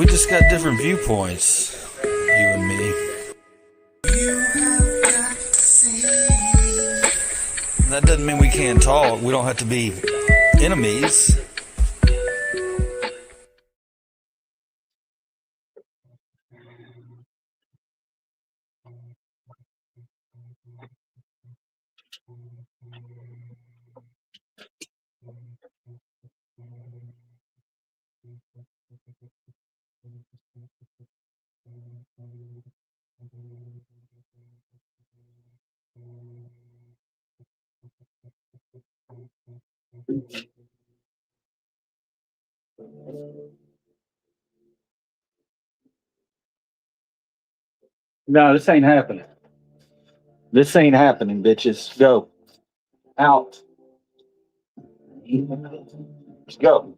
We just got different viewpoints, you and me. That doesn't mean we can't talk. We don't have to be enemies. No, this ain't happening. This ain't happening, bitches. Go. Out. Let's go.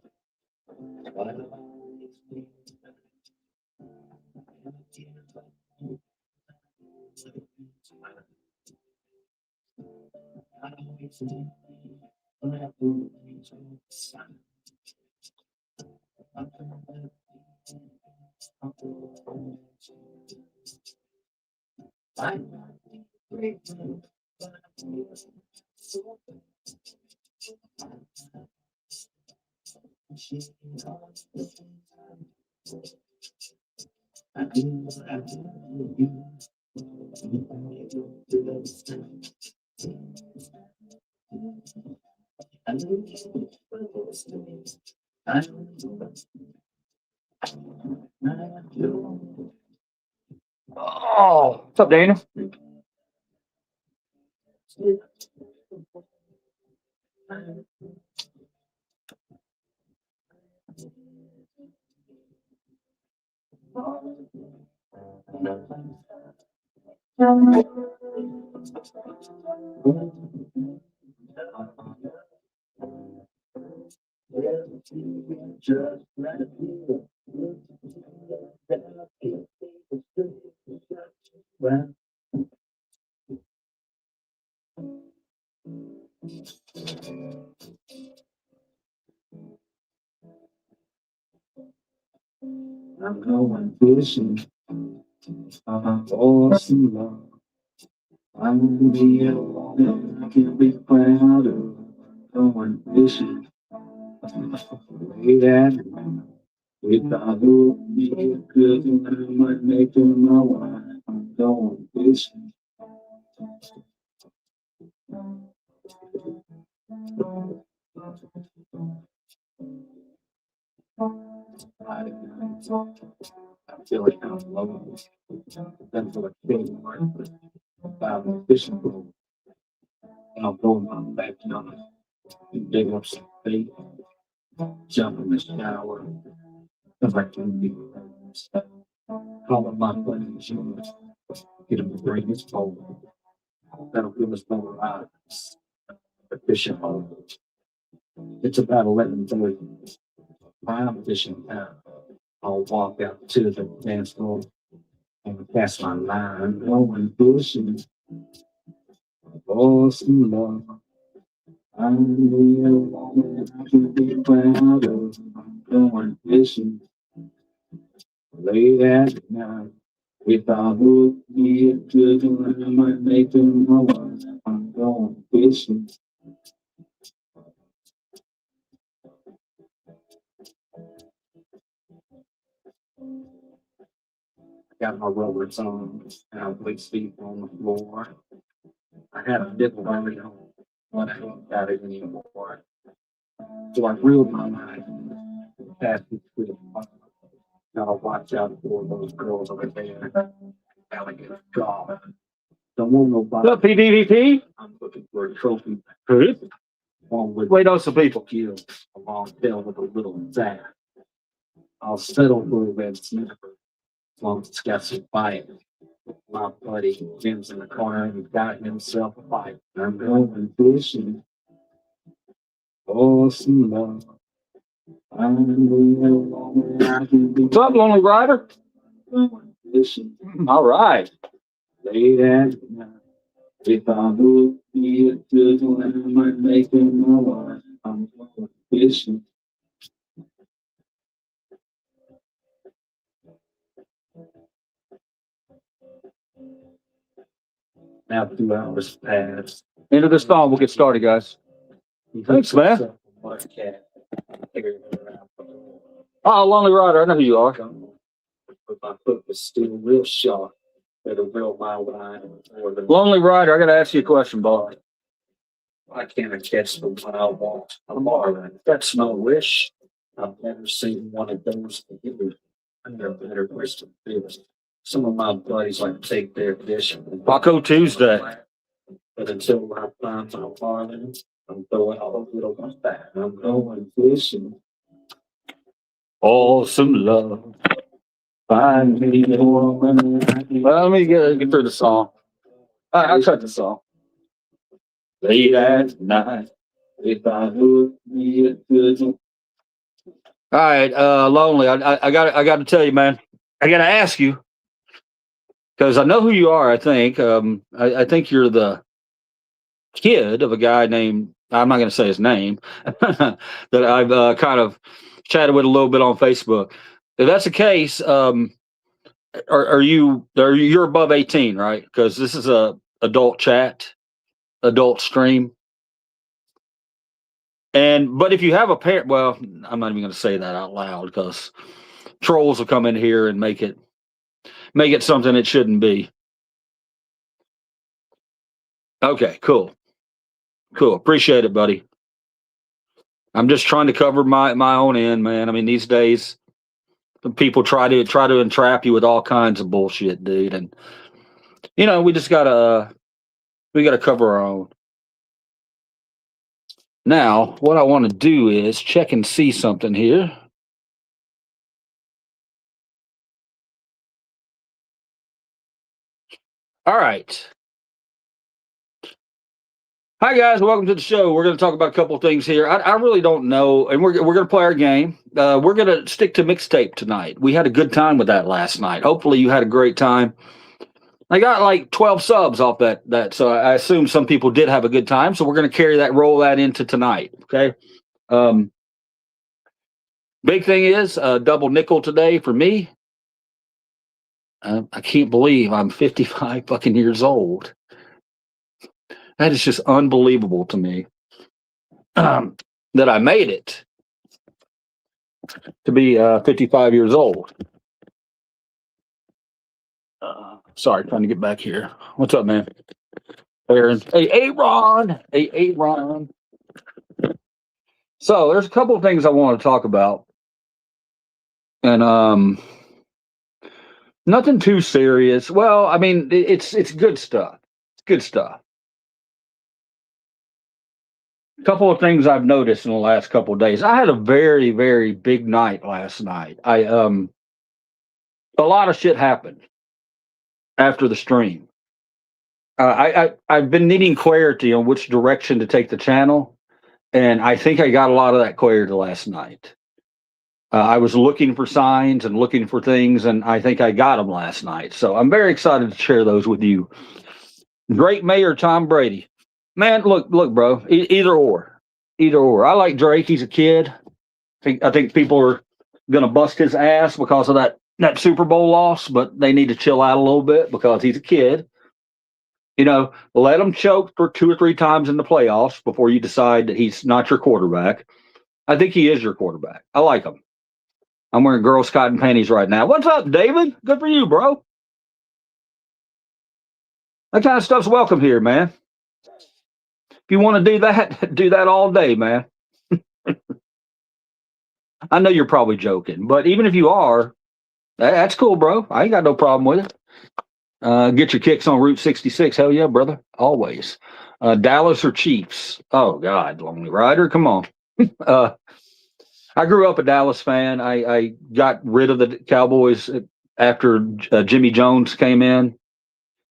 Oh, what's up, Dana? I'm going fishing. I'm awesome love. I'm the one I can be proud of. Going fishing. Way that with I hope you good and I might make them my wife. I'm going fishing. I feel like I'm alone. Then for the king, I'm a fishing boat. And I'll go in my backyard and dig up some bait, jump in the shower, cause I can be calling my buddies, get them to bring his boat. That'll give us more rides. The fishing boat. It's about 11:30. I'm fishing now. I'll walk out to the dance floor and cast my line, going fishing. Awesome love. I'm the one I can be proud of. I'm going fishing late at night. If I would be a good one, I might make them my wife. I'm going fishing. I got my rubbers on and I would sleep on the floor. I had a nipple early on, but I ain't got it anymore. So I reeled my mind and passed it through the fire. Gotta watch out for those girls over there. Alligator jaw. Don't want nobody. Look, PDVP. I'm looking for a trophy. Who? Wait, those some people killed a long tail with a little zap. I'll settle for a red snapper as long as it's got some bite. My buddy Jim's in the corner and he's got himself a fight. I'm going fishing. Awesome love. I'm the one I can be. What's up, Lonely Rider? Going fishing. All right. Late at night. If I would be a good one, I might make it my wife. I'm going fishing. Now 2 hours passed. End of this song, we'll get started, guys. Thanks, man. Oh, Lonely Rider, I know who you are. But my foot was still real sharp at a real mile line. Lonely Rider, I got to ask you a question, boy. I can't catch the wild walk tomorrow. That's no wish. I've never seen one of those either. I never better wish to this. Some of my buddies like to take their dish. Taco Tuesday. But until I find my farming, I'm throwing all the little ones back. I'm going fishing. Awesome love. Find me a woman. Well, let me get through the song. I'll cut the song. Late at night, if I hook me a good one. All right, Lonely. I got to tell you, man. I got to ask you because I know who you are. I think. I think you're the kid of a guy named. I'm not going to say his name. That I've kind of chatted with a little bit on Facebook. If that's the case, you're above 18, right? Because this is a adult chat, adult stream. But if you have a parent, well, I'm not even going to say that out loud because trolls will come in here and make it something it shouldn't be. Okay, cool. Appreciate it, buddy. I'm just trying to cover my own end, man. I mean, these days, people try to entrap you with all kinds of bullshit, dude, and we just gotta cover our own. Now, what I want to do is check and see something here. All right. Hi, guys. Welcome to the show. We're going to talk about a couple of things here. I really don't know, and we're going to play our game. We're going to stick to mixtape tonight. We had a good time with that last night. Hopefully, you had a great time. I got like 12 subs off that, so I assume some people did have a good time. So we're going to roll that into tonight. Okay. Big thing is double nickel today for me. I can't believe I'm 55 fucking years old. That is just unbelievable to me that I made it to be 55 years old. Sorry, trying to get back here. What's up, man? Aaron. Hey, Ron. Hey, Ron. So there's a couple of things I want to talk about. And nothing too serious. Well, I mean, it's good stuff. It's good stuff. A couple of things I've noticed in the last couple of days. I had a very, very big night last night. A lot of shit happened after the stream. I've been needing clarity on which direction to take the channel, and I think I got a lot of that clarity last night. I was looking for signs and looking for things, and I think I got them last night. So I'm very excited to share those with you. Drake May or Tom Brady? Man, look, bro. Either or. I like Drake. He's a kid. I think people are gonna bust his ass because of that Super Bowl loss, but they need to chill out a little bit because he's a kid. Let him choke for 2 or 3 times in the playoffs before you decide that he's not your quarterback. I think he is your quarterback. I like him. I'm wearing Girl Scout and panties right now. What's up, David? Good for you, bro. That kind of stuff's welcome here, man. If you want to do that all day, man. I know you're probably joking, but even if you are, that's cool, bro. I ain't got no problem with it. Get your kicks on Route 66. Hell yeah, brother. Always. Dallas or Chiefs? Oh, God, Lonely Rider. Come on. I grew up a Dallas fan. I got rid of the Cowboys after Jimmy Jones came in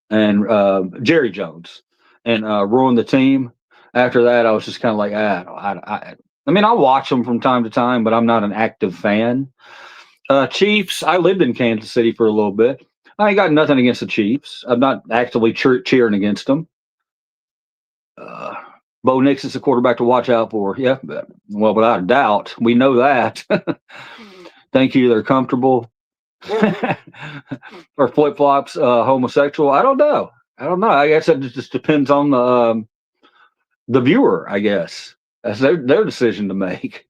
and Jerry Jones and ruined the team. After that, I was just kind of like, I mean, I'll watch them from time to time, but I'm not an active fan. Chiefs, I lived in Kansas City for a little bit. I ain't got nothing against the Chiefs. I'm not actively cheering against them. Bo Nix is a quarterback to watch out for. Yeah, well, without a doubt, we know that. Thank you. They're comfortable. Or flip flops, homosexual. I don't know. I don't know. I guess it just depends on the viewer. I guess that's their decision to make.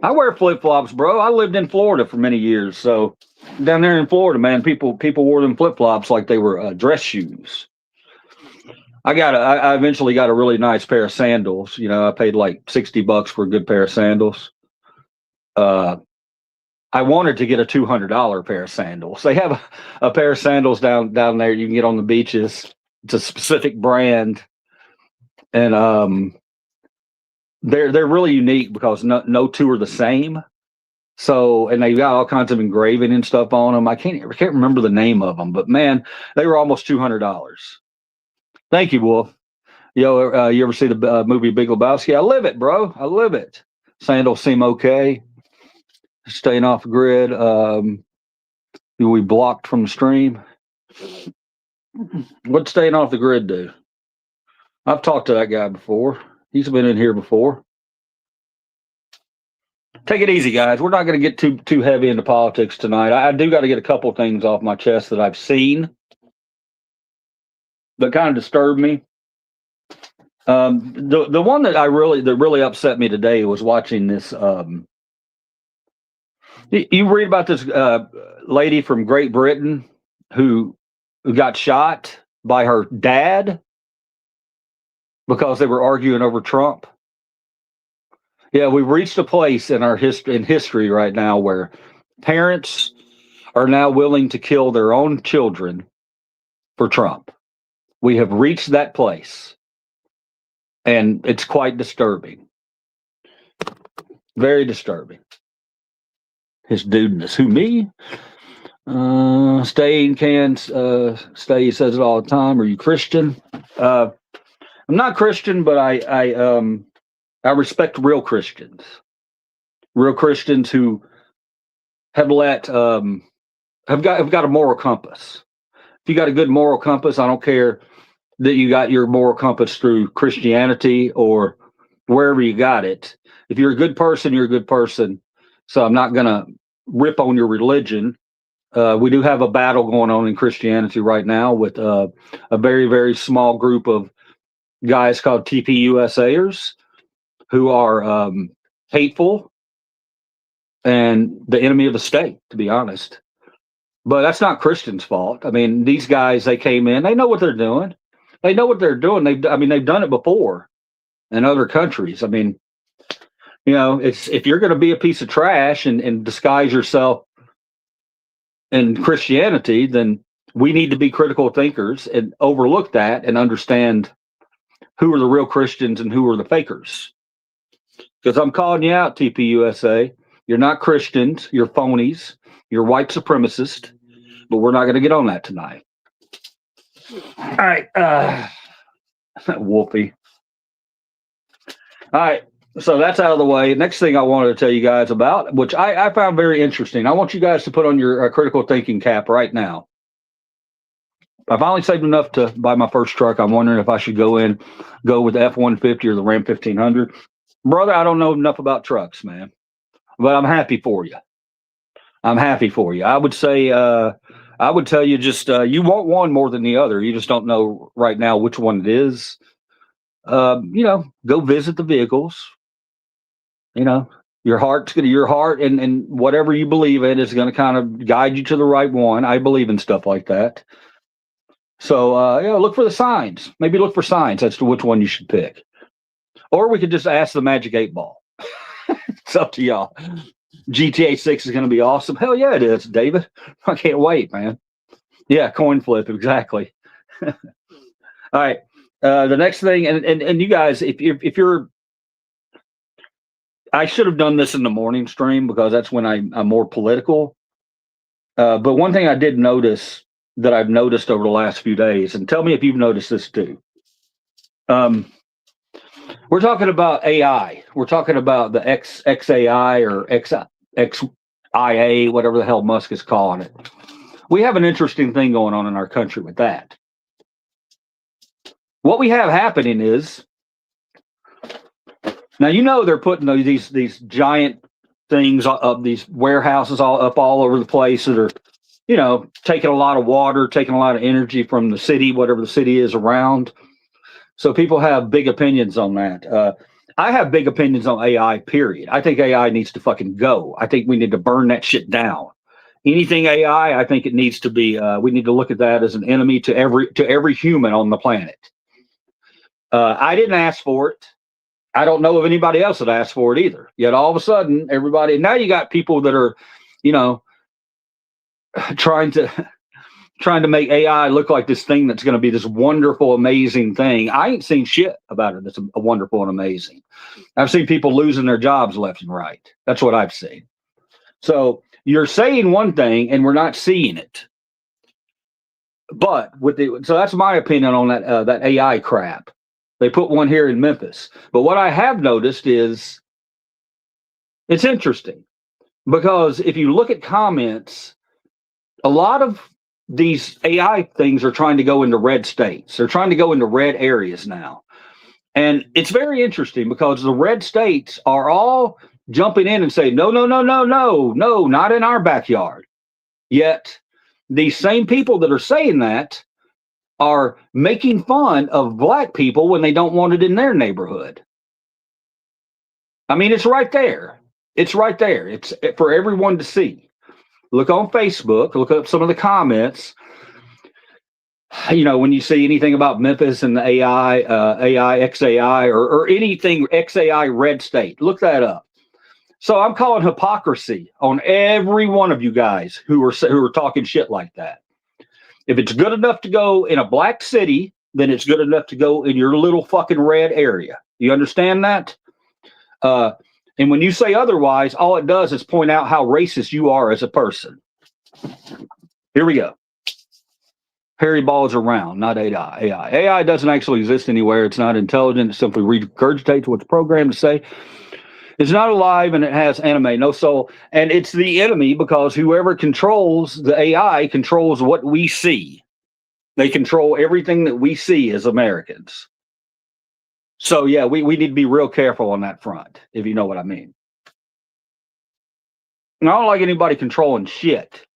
I wear flip flops, bro. I lived in Florida for many years, so down there in Florida, man, people wore them flip flops like they were dress shoes. I eventually got a really nice pair of sandals. You know, I paid like $60 for a good pair of sandals. I wanted to get a $200 pair of sandals. They have a pair of sandals down there you can get on the beaches. It's a specific brand, and they're really unique because no two are the same. So, and they've got all kinds of engraving and stuff on them. I can't remember the name of them, but man, they were almost $200. Thank you, Wolf. Yo, you ever see the movie Big Lebowski? I live it, bro. I live it. Sandals seem okay. Staying off the grid. We blocked from the stream. What'd staying off the grid do? I've talked to that guy before. He's been in here before. Take it easy, guys. We're not going to get too heavy into politics tonight. I do got to get a couple things off my chest that I've seen that kind of disturbed me. The one that really upset me today was watching this. You read about this lady from Great Britain who got shot by her dad because they were arguing over Trump. Yeah, we've reached a place in our history right now where parents are now willing to kill their own children for Trump. We have reached that place, and it's quite disturbing. Very disturbing. His dudeness. Who, me? Stay says it all the time. Are you Christian? I'm not Christian, but I respect real Christians. Real Christians who have have got a moral compass. If you got a good moral compass, I don't care that you got your moral compass through Christianity or wherever you got it. If you're a good person, you're a good person. So I'm not going to rip on your religion. We do have a battle going on in Christianity right now with a very, very small group of guys called TPUSAers who are hateful and the enemy of the state, to be honest. But that's not Christians' fault. I mean, these guys, they came in, they know what they're doing. They know what they're doing. They've done it before in other countries. I mean, you know, if you're going to be a piece of trash and disguise yourself in Christianity, then we need to be critical thinkers and overlook that and understand who are the real Christians and who are the fakers. Because I'm calling you out, TPUSA. You're not Christians. You're phonies. You're white supremacists. But we're not going to get on that tonight. All right. Wolfie. All right. So that's out of the way. Next thing I wanted to tell you guys about, which I found very interesting. I want you guys to put on your critical thinking cap right now. I finally saved enough to buy my first truck. I'm wondering if I should go with the F-150 or the Ram 1500. Brother, I don't know enough about trucks, man. But I'm happy for you. I'm happy for you. I would say, I would tell you just, you want one more than the other. You just don't know right now which one it is. You know, go visit the vehicles. You know, your heart and whatever you believe in is going to kind of guide you to the right one. I believe in stuff like that. So, yeah, look for the signs. Maybe look for signs as to which one you should pick. Or we could just ask the Magic 8 Ball. It's up to y'all. GTA 6 is going to be awesome. Hell yeah, it is, David. I can't wait, man. Yeah, coin flip, exactly. All right. The next thing, and you guys, if you're, I should have done this in the morning stream because that's when I'm more political. But one thing I did notice that I've noticed over the last few days, and tell me if you've noticed this too. We're talking about AI. We're talking about the XAI or XIA, whatever the hell Musk is calling it. We have an interesting thing going on in our country with that. What we have happening is, now you know they're putting these giant things up, these warehouses all over the place that are taking a lot of water, taking a lot of energy from the city, whatever the city is around. So people have big opinions on that. I have big opinions on AI, period. I think AI needs to fucking go. I think we need to burn that shit down. Anything AI, I think it needs to be, we need to look at that as an enemy to every human on the planet. I didn't ask for it. I don't know of anybody else that asked for it either. Yet all of a sudden, everybody, now you got people that are, trying to make AI look like this thing that's going to be this wonderful, amazing thing. I ain't seen shit about it that's a wonderful and amazing. I've seen people losing their jobs left and right. That's what I've seen. So you're saying one thing and we're not seeing it. But so that's my opinion on that AI crap. They put one here in Memphis. But what I have noticed is it's interesting because if you look at comments, a lot of these AI things are trying to go into red states. They're trying to go into red areas now. And it's very interesting because the red states are all jumping in and saying, no, no, no, no, no, no, not in our backyard. Yet these same people that are saying that are making fun of black people when they don't want it in their neighborhood. I mean, it's right there. It's right there. It's for everyone to see. Look on Facebook, look up some of the comments. When you see anything about Memphis and the AI, XAI, or anything XAI red state, look that up. So I'm calling hypocrisy on every one of you guys who are talking shit like that. If it's good enough to go in a black city, then it's good enough to go in your little fucking red area. You understand that? And when you say otherwise, all it does is point out how racist you are as a person. Here we go. Hairy balls are round, not AI. AI doesn't actually exist anywhere. It's not intelligent. It simply regurgitates what's programmed to say. It's not alive and it has anime, no soul. And it's the enemy because whoever controls the AI controls what we see. They control everything that we see as Americans. So, yeah, we need to be real careful on that front, if you know what I mean. And I don't like anybody controlling shit.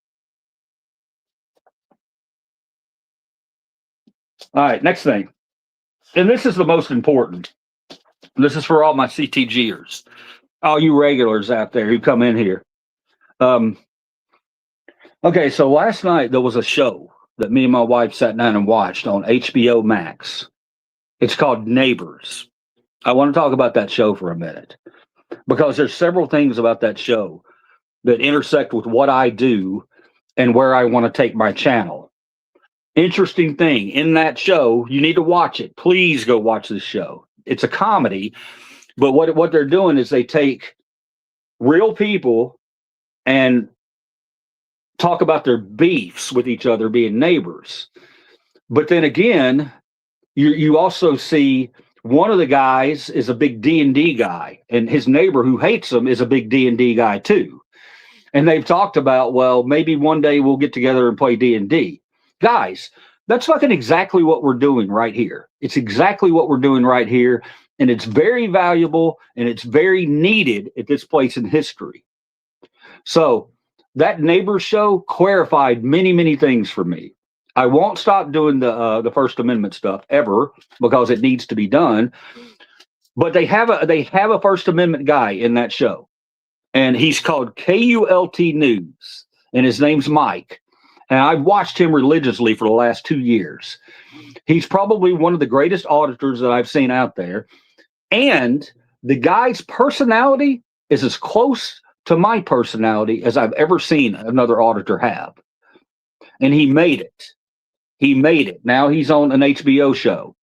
All right, next thing. And this is the most important. This is for all my CTGers, all you regulars out there who come in here. Okay, so last night there was a show that me and my wife sat down and watched on HBO Max. It's called Neighbors. I want to talk about that show for a minute because there's several things about that show that intersect with what I do and where I want to take my channel. Interesting thing in that show, you need to watch it. Please go watch this show. It's a comedy, but what they're doing is they take real people and talk about their beefs with each other being neighbors. But then again, you also see one of the guys is a big D&D guy, and his neighbor who hates him is a big D&D guy too. And they've talked about, well, maybe one day we'll get together and play D&D. Guys, that's fucking exactly what we're doing right here. It's exactly what we're doing right here. And it's very valuable and it's very needed at this place in history. So that neighbor show clarified many, many things for me. I won't stop doing the First Amendment stuff ever because it needs to be done. But they have a First Amendment guy in that show, and he's called KULT News, and his name's Mike. And I've watched him religiously for the last 2 years. He's probably one of the greatest auditors that I've seen out there. And the guy's personality is as close to my personality as I've ever seen another auditor have. And he made it. He made it. Now he's on an HBO show.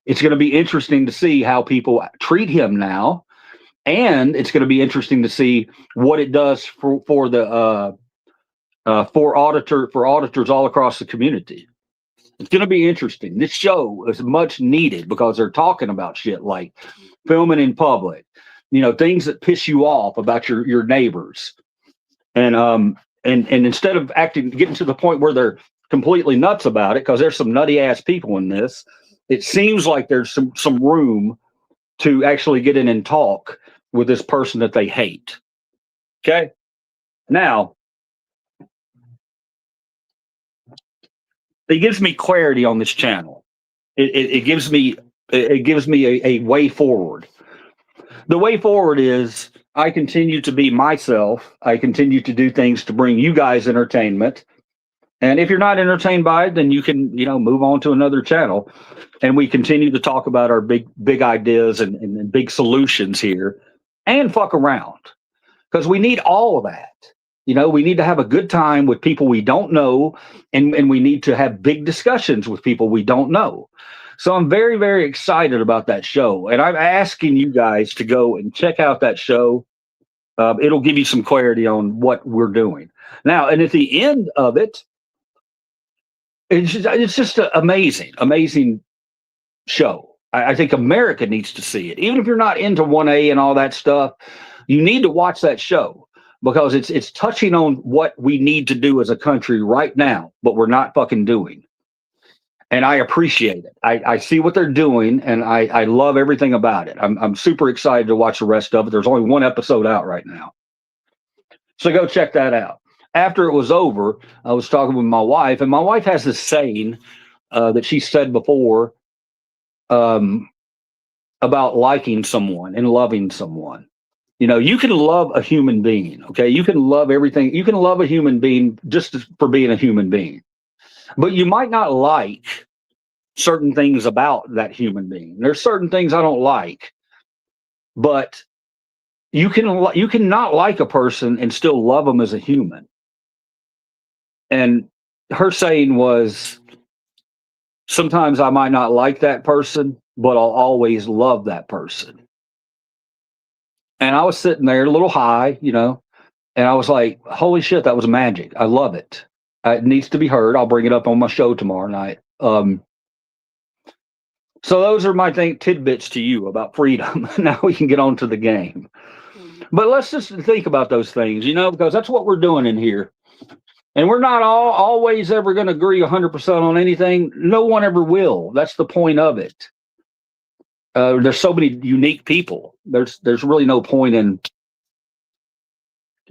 It's going to be interesting to see how people treat him now. And it's going to be interesting to see what it does for auditors all across the community. It's going to be interesting. This show is much needed because they're talking about shit like filming in public, things that piss you off about your neighbors. And instead of getting to the point where they're completely nuts about it, because there's some nutty ass people in this, it seems like there's some room to actually get in and talk with this person that they hate. Okay. Now, it gives me clarity on this channel. It gives me a way forward. The way forward is I continue to be myself. I continue to do things to bring you guys entertainment. And if you're not entertained by it, then you can, move on to another channel. And we continue to talk about our big ideas and big solutions here and fuck around because we need all of that. We need to have a good time with people we don't know, and we need to have big discussions with people we don't know. So I'm very, very excited about that show. And I'm asking you guys to go and check out that show. It'll give you some clarity on what we're doing. Now, and at the end of it, it's just an amazing show. I think America needs to see it. Even if you're not into 1A and all that stuff, you need to watch that show because it's touching on what we need to do as a country right now, but we're not fucking doing. And I appreciate it. I see what they're doing, and I love everything about it. I'm super excited to watch the rest of it. There's only one episode out right now. So go check that out. After it was over, I was talking with my wife, and my wife has this saying that she said before about liking someone and loving someone. You can love a human being, okay? You can love everything. You can love a human being just for being a human being. But you might not like certain things about that human being. There's certain things I don't like, but you can not like a person and still love them as a human. And her saying was, sometimes I might not like that person, but I'll always love that person. And I was sitting there a little high, and I was like, holy shit, that was magic. I love it. It needs to be heard. I'll bring it up on my show tomorrow night. So those are my tidbits to you about freedom. Now we can get on to the game. But let's just think about those things, because that's what we're doing in here. And we're not always ever going to agree 100% on anything. No one ever will. That's the point of it. There's so many unique people. There's really no point in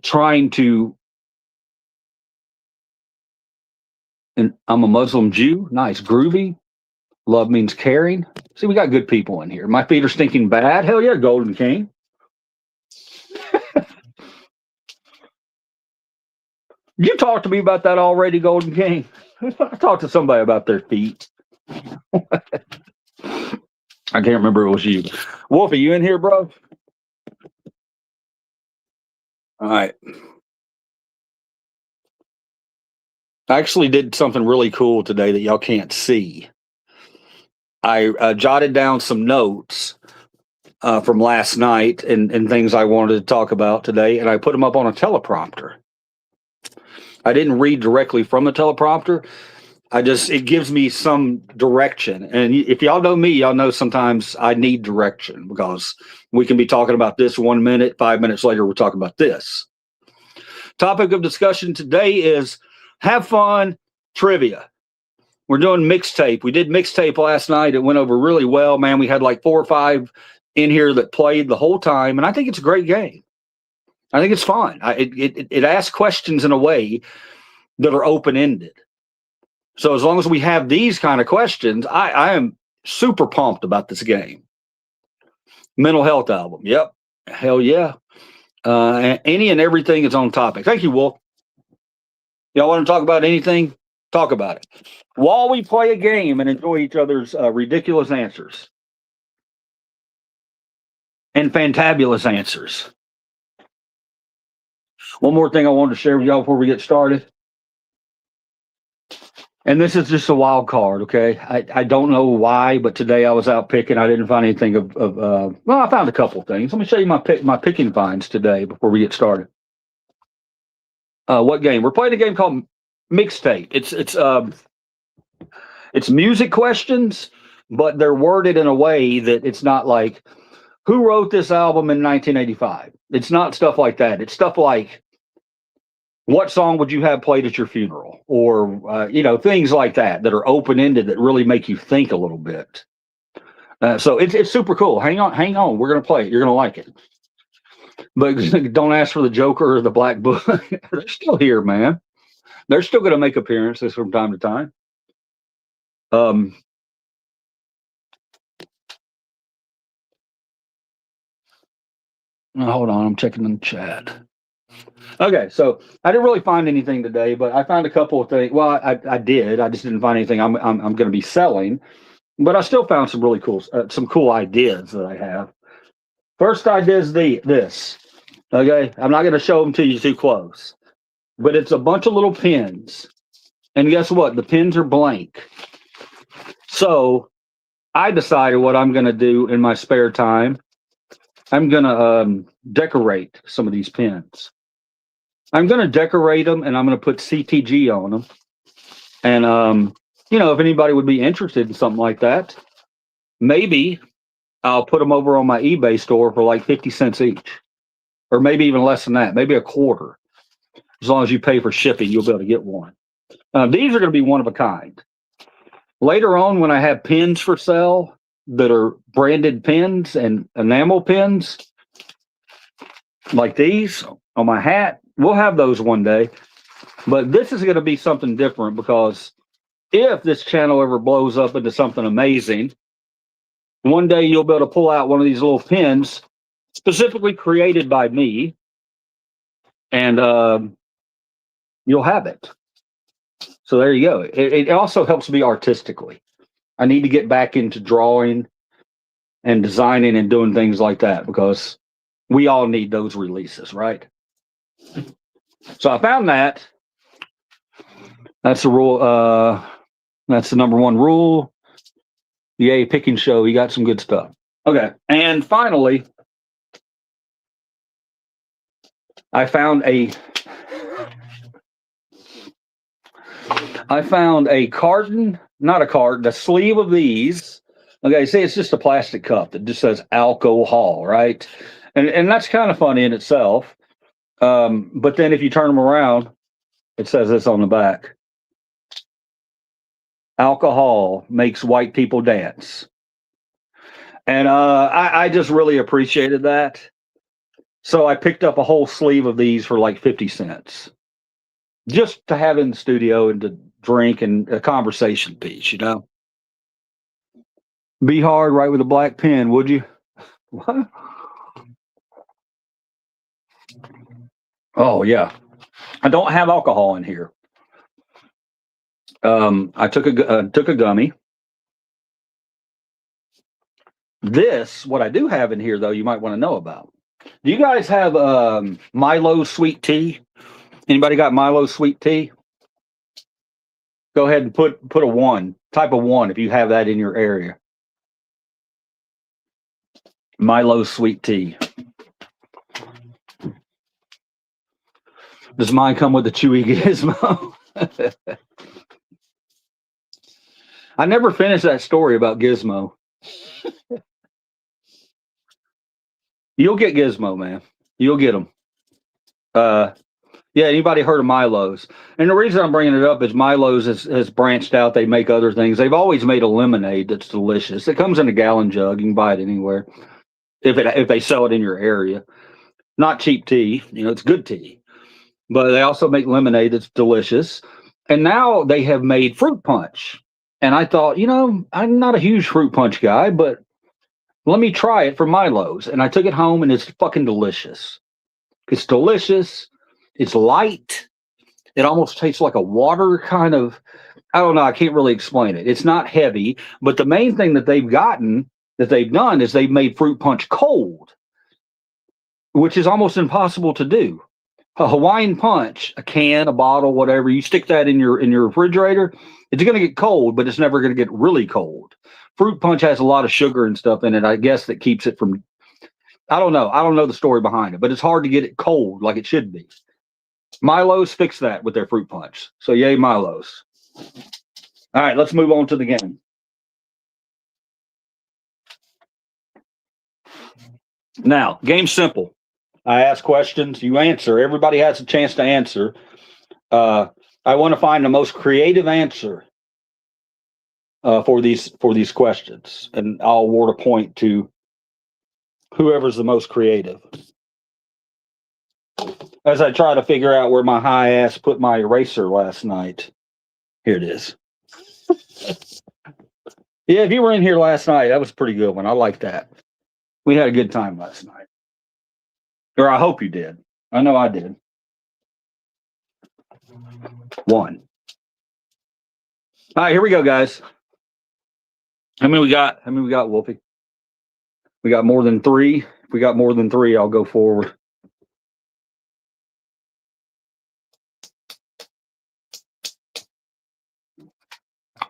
trying to. And I'm a Muslim Jew. Nice, groovy. Love means caring. See, we got good people in here. My feet are stinking bad. Hell yeah, Golden King. You talked to me about that already, Golden King. I talked to somebody about their feet. I can't remember it was you. Wolf, are you in here, bro? All right. I actually did something really cool today that y'all can't see. I jotted down some notes from last night and things I wanted to talk about today, and I put them up on a teleprompter. I didn't read directly from the teleprompter. It gives me some direction. And if y'all know me, y'all know sometimes I need direction because we can be talking about this 1 minute, 5 minutes later, we're talking about this. Topic of discussion today is have fun trivia. We're doing mixtape. We did mixtape last night. It went over really well, man. We had like 4 or 5 in here that played the whole time. And I think it's a great game. I think it's fun. It asks questions in a way that are open-ended. So as long as we have these kind of questions, I am super pumped about this game. Mental health album. Yep. Hell yeah. Any and everything is on topic. Thank you, Wolf. Y'all want to talk about anything? Talk about it. While we play a game and enjoy each other's ridiculous answers. And fantabulous answers. One more thing I wanted to share with y'all before we get started. And this is just a wild card, okay? I don't know why, but today I was out picking. I didn't find anything well, I found a couple things. Let me show you my picking finds today before we get started. What game? We're playing a game called Mixtape. It's music questions, but they're worded in a way that it's not like, who wrote this album in 1985? It's not stuff like that. It's stuff like, what song would you have played at your funeral? Or, things like that are open-ended that really make you think a little bit. So it's super cool. Hang on. We're going to play it. You're going to like it. But don't ask for the Joker or the Black Book. They're still here, man. They're still going to make appearances from time to time. Um, hold on, I'm checking in the chat. Okay, so I didn't really find anything today, but I found a couple of things. Well, I did. I just didn't find anything I'm going to be selling, but I still found some really cool some cool ideas that I have. First idea is this. Okay, I'm not going to show them to you too close, but it's a bunch of little pins, and guess what? The pins are blank. So I decided what I'm going to do in my spare time. I'm going to decorate some of these pins. I'm going to decorate them, and I'm going to put CTG on them. And if anybody would be interested in something like that, maybe I'll put them over on my eBay store for like 50 cents each, or maybe even less than that, maybe a quarter. As long as you pay for shipping, you'll be able to get one. These are going to be one of a kind. Later on, when I have pins for sale that are branded pins and enamel pins, like these on my hat, we'll have those one day. But this is going to be something different, because if this channel ever blows up into something amazing, one day you'll be able to pull out one of these little pins specifically created by me, and you'll have it. So there you go. It also helps me artistically. I need to get back into drawing and designing and doing things like that, because we all need those releases, right? So I found that. That's the rule. That's the number one rule. Yay, Pick and Show. You got some good stuff. Okay. And finally, I found a carton, not a carton, a sleeve of these. Okay, see, it's just a plastic cup that just says alcohol, right? And that's kind of funny in itself. But then if you turn them around, it says this on the back. Alcohol makes white people dance. And I just really appreciated that. So I picked up a whole sleeve of these for like 50 cents. Just to have in the studio and to drink and a conversation piece, Be hard, right, with a black pen, would you? What? Oh, yeah. I don't have alcohol in here. I took a gummy. What I do have in here, though, you might want to know about. Do you guys have Milo sweet tea? Anybody got Milo sweet tea? Go ahead and put a 1, type of 1, if you have that in your area. Milo sweet tea. Does mine come with a chewy gizmo? I never finished that story about Gizmo. You'll get Gizmo, man. You'll get them. Yeah, anybody heard of Milo's? And the reason I'm bringing it up is Milo's has branched out. They make other things. They've always made a lemonade that's delicious. It comes in a gallon jug. You can buy it anywhere if they sell it in your area. Not cheap tea. It's good tea. But they also make lemonade that's delicious. And now they have made fruit punch. And I thought, I'm not a huge fruit punch guy, but let me try it from Milo's. And I took it home, and it's fucking delicious. It's delicious. It's light. It almost tastes like a water kind of, I don't know. I can't really explain it. It's not heavy, but the main thing that they've done is they've made fruit punch cold, which is almost impossible to do. A Hawaiian punch, a can, a bottle, whatever, you stick that in your refrigerator, it's going to get cold, but it's never going to get really cold. Fruit punch has a lot of sugar and stuff in it, I guess, that keeps it from, I don't know. I don't know the story behind it, but it's hard to get it cold like it should be. Milo's fixed that with their fruit punch. So yay, Milo's. All right, let's move on to the game. Now, game's simple. I ask questions, you answer. Everybody has a chance to answer. I want to find the most creative answer for these questions, and I'll award a point to whoever's the most creative. As I try to figure out where my high ass put my eraser last night. Here it is. Yeah, if you were in here last night, that was a pretty good one. I like that. We had a good time last night. Or I hope you did. I know I did. One. All right, here we go, guys. How many we got? How many we got, Wolfie? We got more than three. If we got more than three, I'll go forward.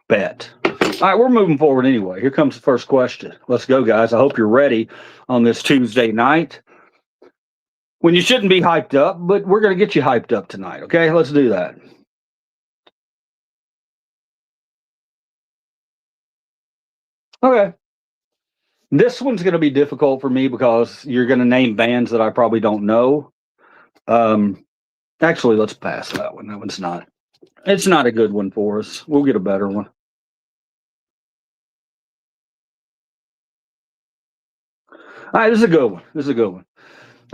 Bet. All right, we're moving forward anyway. Here comes the first question. Let's go, guys. I hope you're ready on this Tuesday night when you shouldn't be hyped up, but we're going to get you hyped up tonight. Okay, let's do that. Okay. This one's going to be difficult for me because you're going to name bands that I probably don't know. Actually, let's pass that one. That one's not. It's not a good one for us. We'll get a better one. All right, this is a good one. This is a good one.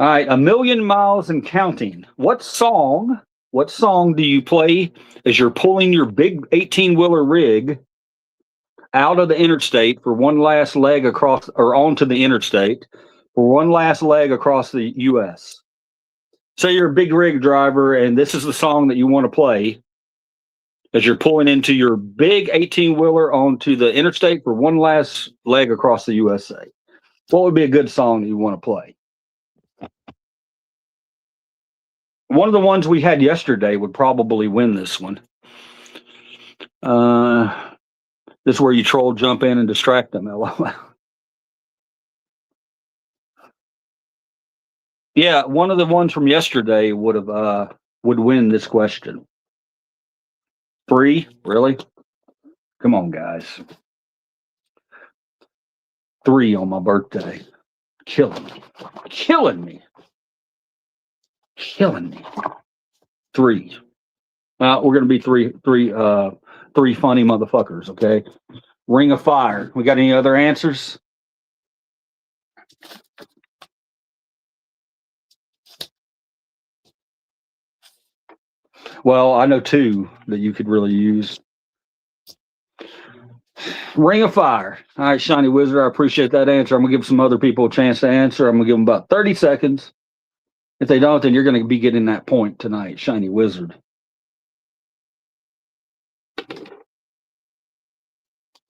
All right, A Million Miles and Counting. What song do you play as you're pulling your big 18-wheeler rig out of the interstate for one last leg across or onto the interstate for one last leg across the US? Say you're a big rig driver and this is the song that you want to play as you're pulling into your big 18-wheeler onto the interstate for one last leg across the USA. What would be a good song that you want to play? One of the ones we had yesterday would probably win this one. This is where you troll jump in and distract them. Yeah, one of the ones from yesterday would win this question. Three? Really? Come on, guys. Three on my birthday. Killing me. Killing me. Killing me. Three. We're gonna be three funny motherfuckers, okay? Ring of Fire. We got any other answers? Well, I know two that you could really use. Ring of Fire. All right, Shiny Wizard, I appreciate that answer. I'm going to give some other people a chance to answer. I'm going to give them about 30 seconds. If they don't, then you're going to be getting that point tonight, Shiny Wizard.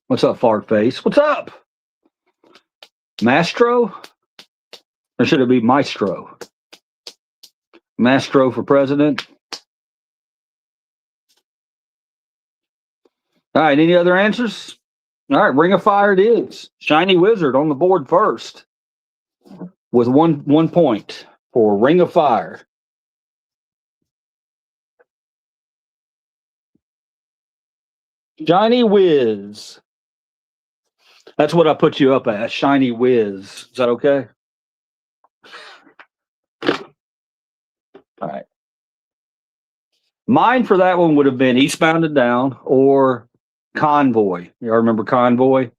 What's up, Fart Face? What's up? Mastro? Or should it be Maestro? Mastro for president? All right, any other answers? All right, Ring of Fire it is. Shiny Wizard on the board first with one point for Ring of Fire. Shiny Wiz. That's what I put you up at, Shiny Wiz. Is that okay? All right. Mine for that one would have been Eastbound and Down or Convoy. Y'all remember Convoy?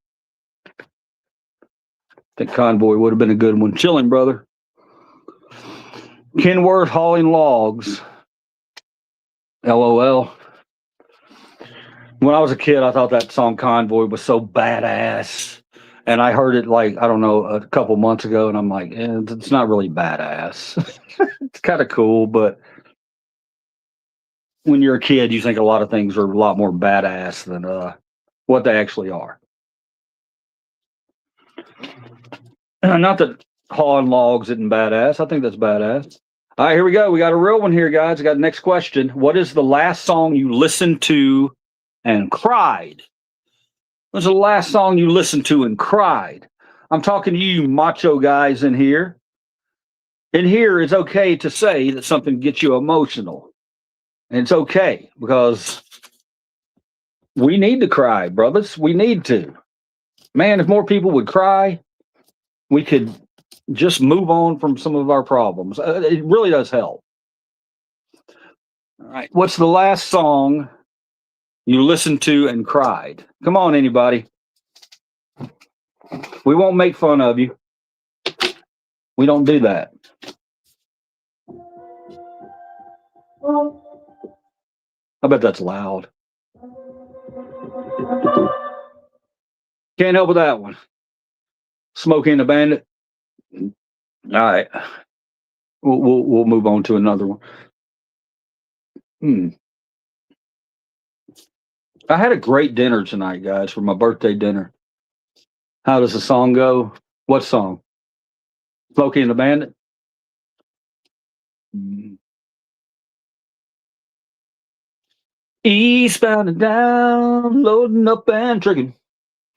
I think Convoy would have been a good one. Chilling, brother. Kenworth hauling logs. LOL. When I was a kid, I thought that song Convoy was so badass. And I heard it like, I don't know, a couple months ago, and I'm like, it's not really badass. It's kind of cool, but when you're a kid, you think a lot of things are a lot more badass than what they actually are. Not that hauling logs isn't badass. I think that's badass. All right, here we go. We got a real one here, guys. I got the next question. What is the last song you listened to and cried? What's the last song you listened to and cried? I'm talking to you macho guys in here. In here, it's okay to say that something gets you emotional. And it's okay because we need to cry, brothers. We need to. Man, if more people would cry, we could just move on from some of our problems. It really does help. All right. What's the last song you listened to and cried? Come on, anybody. We won't make fun of you. We don't do that. I bet that's loud. Can't help with that one. Smokey and the Bandit. All right. We'll move on to another one. I had a great dinner tonight, guys, for my birthday dinner. How does the song go? What song? Smokey and the Bandit? Eastbound and down, loading up and tricking.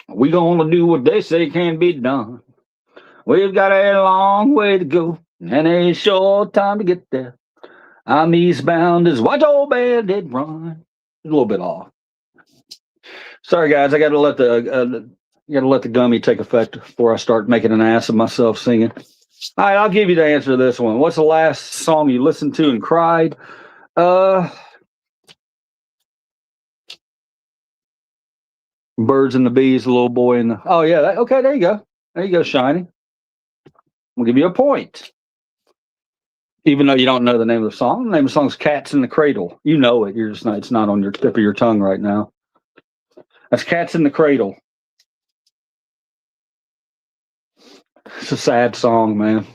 We gonna do what they say can be done. We've got a long way to go and a short time to get there. I'm eastbound as watch old bandit run. A little bit off. Sorry, guys. I got to let the gummy take effect before I start making an ass of myself singing. All right, I'll give you the answer to this one. What's the last song you listened to and cried? Birds and the Bees, the little boy in the. Oh yeah, okay. There you go. There you go, Shiny. We'll give you a point, even though you don't know the name of the song. The name of the song is "Cats in the Cradle." You know it. You're just not. It's not on your tip of your tongue right now. That's "Cats in the Cradle." It's a sad song, man.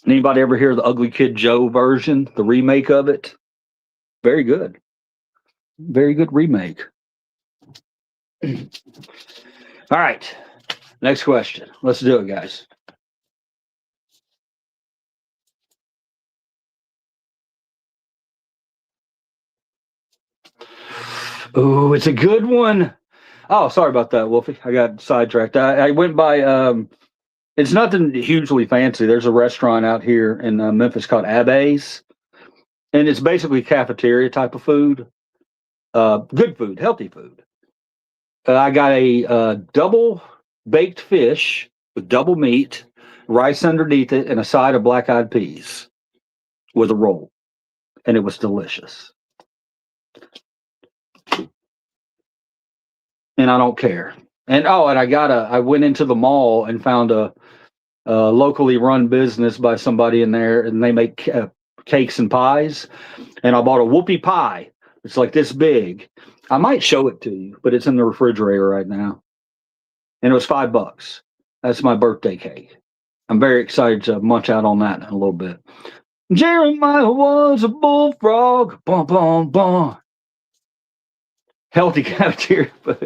Anybody ever hear the Ugly Kid Joe version, the remake of it? Very good. Very good remake. All right. Next question. Let's do it, guys. Oh, it's a good one. Oh, sorry about that, Wolfie. I got sidetracked. I went by, it's nothing hugely fancy. There's a restaurant out here in Memphis called Abbay's, and it's basically cafeteria type of food. Good food, healthy food. I got a double baked fish with double meat, rice underneath it, and a side of black eyed peas with a roll. And it was delicious. And I don't care. And I went into the mall and found a locally run business by somebody in there, and they make cakes and pies. And I bought a whoopie pie. It's like this big. I might show it to you, but it's in the refrigerator right now. And it was $5. That's my birthday cake. I'm very excited to munch out on that in a little bit. Jeremiah was a bullfrog. Bum, bum, bum. Healthy cafeteria, but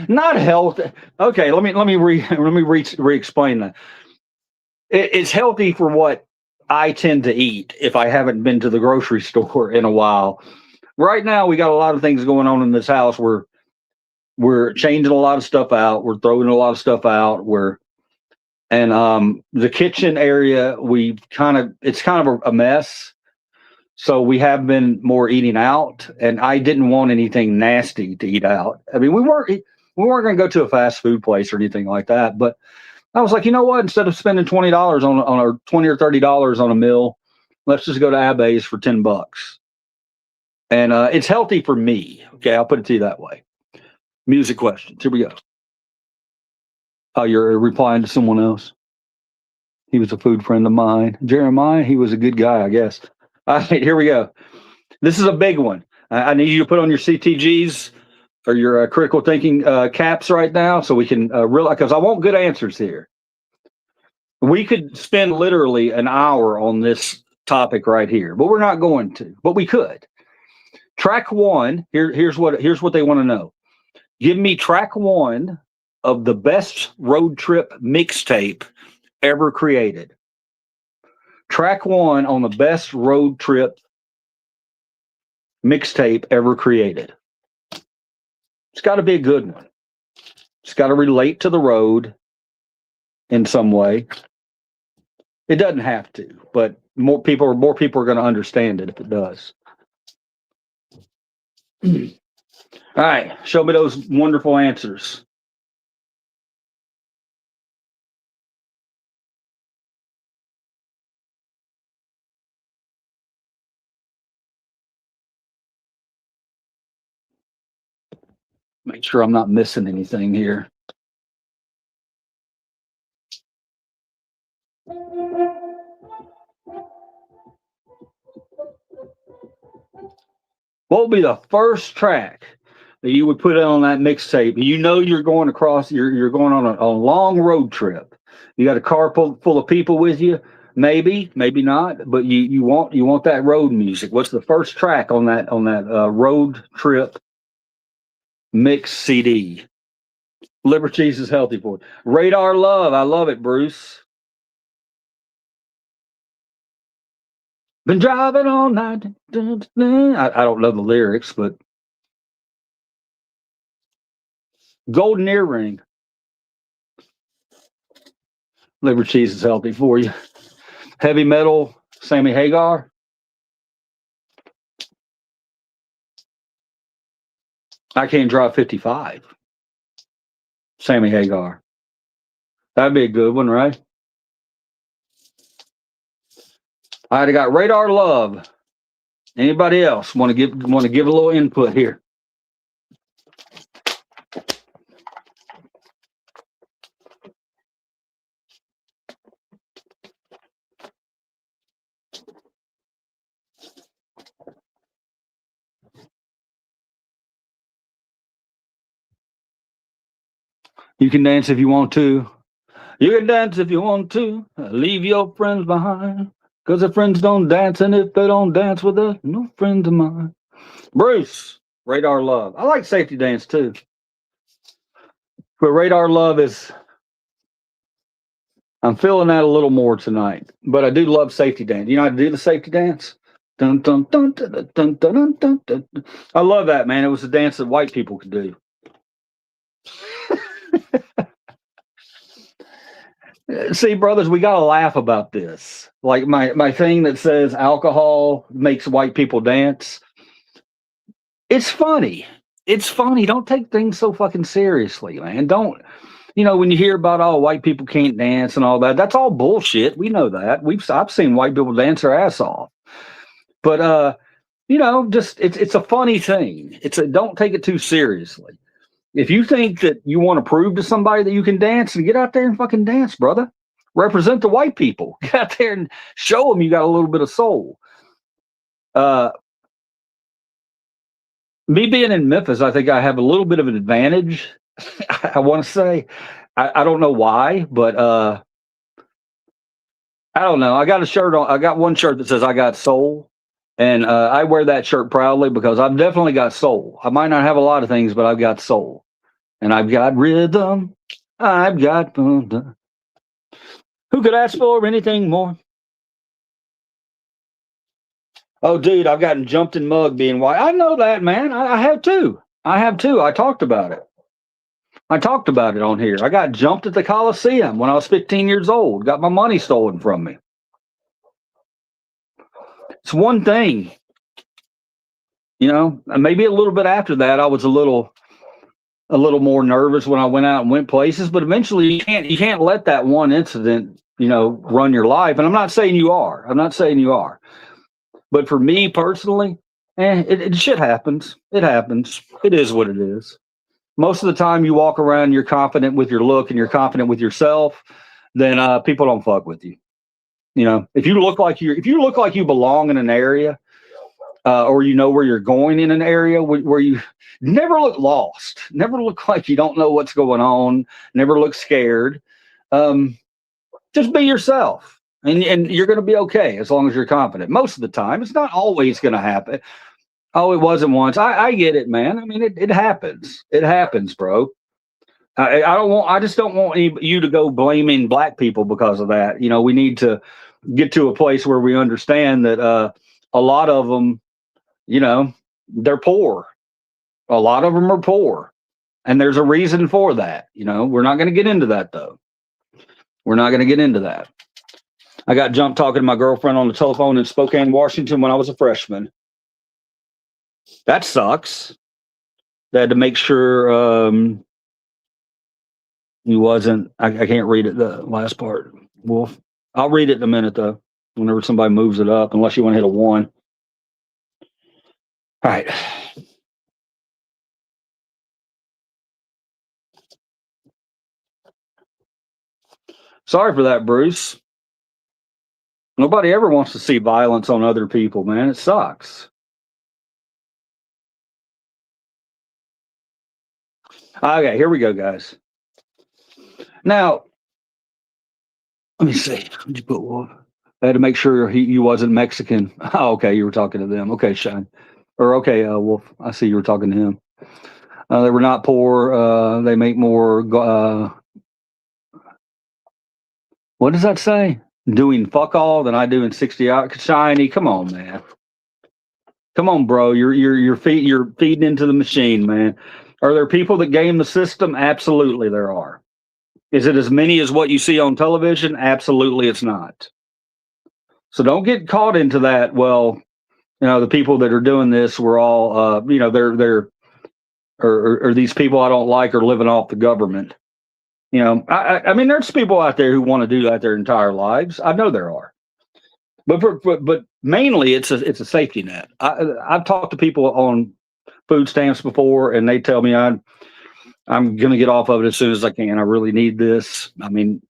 not healthy. Okay, let me re-explain that. It's healthy for what I tend to eat if I haven't been to the grocery store in a while. Right now, we got a lot of things going on in this house. We're changing a lot of stuff out. We're throwing a lot of stuff out. The kitchen area, it's kind of a mess. So we have been more eating out, and I didn't want anything nasty to eat out. I mean, we weren't going to go to a fast food place or anything like that. But I was like, you know what? Instead of spending $20 on or $20 or $30 on a meal, let's just go to Abbay's for $10. And it's healthy for me. Okay, I'll put it to you that way. Music questions. Here we go. Oh, you're replying to someone else. He was a food friend of mine. Jeremiah, he was a good guy, I guess. All right, here we go. This is a big one. I need you to put on your CTGs or your critical thinking caps right now so we can realize, because I want good answers here. We could spend literally an hour on this topic right here, but we're not going to, but we could. Track one, here's what they want to know. Give me track one of the best road trip mixtape ever created. Track one on the best road trip mixtape ever created. It's got to be a good one. It's got to relate to the road in some way. It doesn't have to, but more people are going to understand it if it does. All right, show me those wonderful answers. Make sure I'm not missing anything here. What will be the first track that you would put it on that mixtape. You know you're going across. You're going on a long road trip. You got a car full of people with you. Maybe, maybe not. But you want that road music. What's the first track on that road trip mix CD? Livercheese is healthy for it. Radar Love. I love it, Bruce. Been driving all night. I don't know the lyrics, but Golden Earring. Livercheese is healthy for you. Heavy Metal. Sammy Hagar. I Can't Drive 55. Sammy Hagar. That'd be a good one, right? All right, I got Radar Love. Anybody else want to give a little input here? You can dance if you want to. You can dance if you want to. Leave your friends behind. Because the friends don't dance, and if they don't dance with us, no friends of mine. Bruce, Radar Love. I like Safety Dance too. But Radar Love is, I'm feeling that a little more tonight. But I do love Safety Dance. You know how to do the Safety Dance? Dun, dun, dun, dun, dun, dun, dun, dun, dun. I love that, man. It was a dance that white people could do. See, brothers, we got to laugh about this. Like my thing that says alcohol makes white people dance. It's funny. It's funny. Don't take things so fucking seriously, man. Don't, when you hear about, oh, white people can't dance and all that, that's all bullshit. We know that. I've seen white people dance their ass off. But, just it's a funny thing. Don't take it too seriously. If you think that you want to prove to somebody that you can dance, and get out there and fucking dance, brother. Represent the white people. Get out there and show them you got a little bit of soul. Me being in Memphis, I think I have a little bit of an advantage. I want to say, I don't know why, but I don't know. I got a shirt on. I got one shirt that says I got soul. And I wear that shirt proudly because I've definitely got soul. I might not have a lot of things, but I've got soul. And I've got rhythm. I've got... Who could ask for anything more? Oh, dude, I've gotten jumped and mugged being white. I know that, man. I have too. I talked about it. I talked about it on here. I got jumped at the Coliseum when I was 15 years old. Got my money stolen from me. It's one thing. Maybe a little bit after that, I was a little more nervous when I went out and went places, but eventually you can't let that one incident, run your life. And I'm not saying you are. But for me personally, shit happens. It happens. It is what it is. Most of the time you walk around, you're confident with your look and you're confident with yourself, then people don't fuck with you. If you look like you belong in an area, or where you're going in an area where you never look lost, never look like you don't know what's going on, never look scared. Just be yourself, and you're going to be okay as long as you're confident. Most of the time, it's not always going to happen. Oh, it wasn't once. I get it, man. I mean, it happens. It happens, bro. I just don't want you to go blaming black people because of that. We need to get to a place where we understand that a lot of them, they're poor. A lot of them are poor, and there's a reason for that. We're not going to get into that though. We're not going to get into that. I got jumped talking to my girlfriend on the telephone in Spokane, Washington when I was a freshman. That sucks. They had to make sure he wasn't. I can't read it, the last part. Well, I'll read it in a minute though. Whenever somebody moves it up, unless you want to hit a 1. All right. Sorry for that, Bruce. Nobody ever wants to see violence on other people, man. It sucks. Okay, here we go, guys. Now, let me see. What'd you put, Wolf? I had to make sure you wasn't Mexican. Oh, okay, you were talking to them. Okay, Shine. Or okay, Wolf. I see you were talking to him. They were not poor. They make more. What does that say? Doing fuck all than I do in 60 hours. Shiny, come on, man. Come on, bro. You're feeding into the machine, man. Are there people that game the system? Absolutely, there are. Is it as many as what you see on television? Absolutely, it's not. So don't get caught into that. Well, the people that are doing this were all, they're or these people I don't like are living off the government. I mean, there's people out there who want to do that their entire lives. I know there are, but mainly it's a safety net. I've talked to people on food stamps before, and they tell me I'm going to get off of it as soon as I can. I really need this. I mean,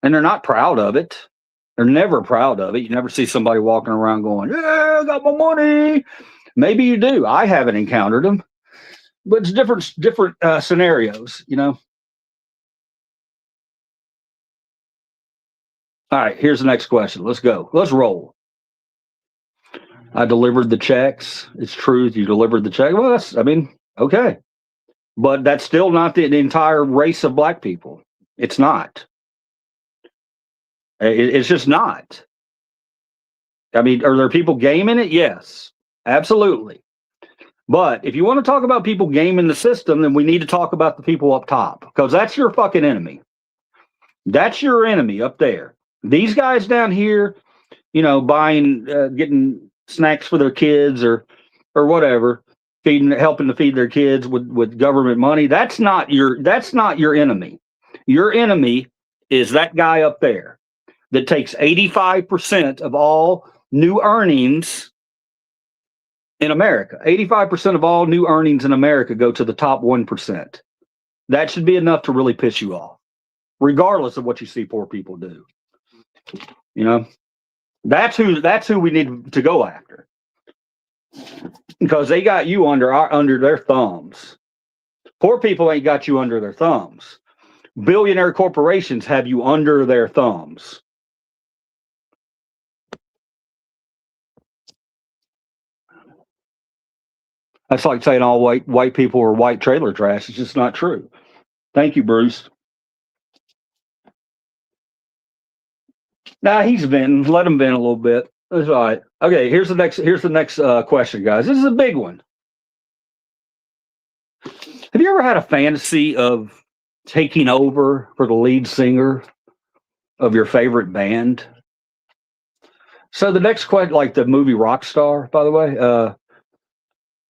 and they're not proud of it. They're never proud of it. You never see somebody walking around going, "Yeah, I got my money." Maybe you do. I haven't encountered them, but it's different scenarios. All right, here's the next question. Let's go. Let's roll. I delivered the checks. It's truth. You delivered the check. Well, okay. But that's still not the entire race of black people. It's not. It's just not. I mean, are there people gaming it? Yes, absolutely. But if you want to talk about people gaming the system, then we need to talk about the people up top, because that's your fucking enemy. That's your enemy up there. These guys down here, buying, getting snacks for their kids or whatever, helping to feed their kids with government money. That's not your enemy. Your enemy is that guy up there that takes 85% of all new earnings in America. 85% of all new earnings in America go to the top 1%. That should be enough to really piss you off, regardless of what you see poor people do. That's who we need to go after, because they got you under their thumbs. Poor people ain't got you under their thumbs. Billionaire corporations have you under their thumbs. That's like saying all white people are white trailer trash. It's just not true. Thank you, Bruce. Nah, he's venting. Let him vent a little bit. That's all right. Okay, here's the next question, guys. This is a big one. Have you ever had a fantasy of taking over for the lead singer of your favorite band? So the next question, like the movie Rockstar, by the way.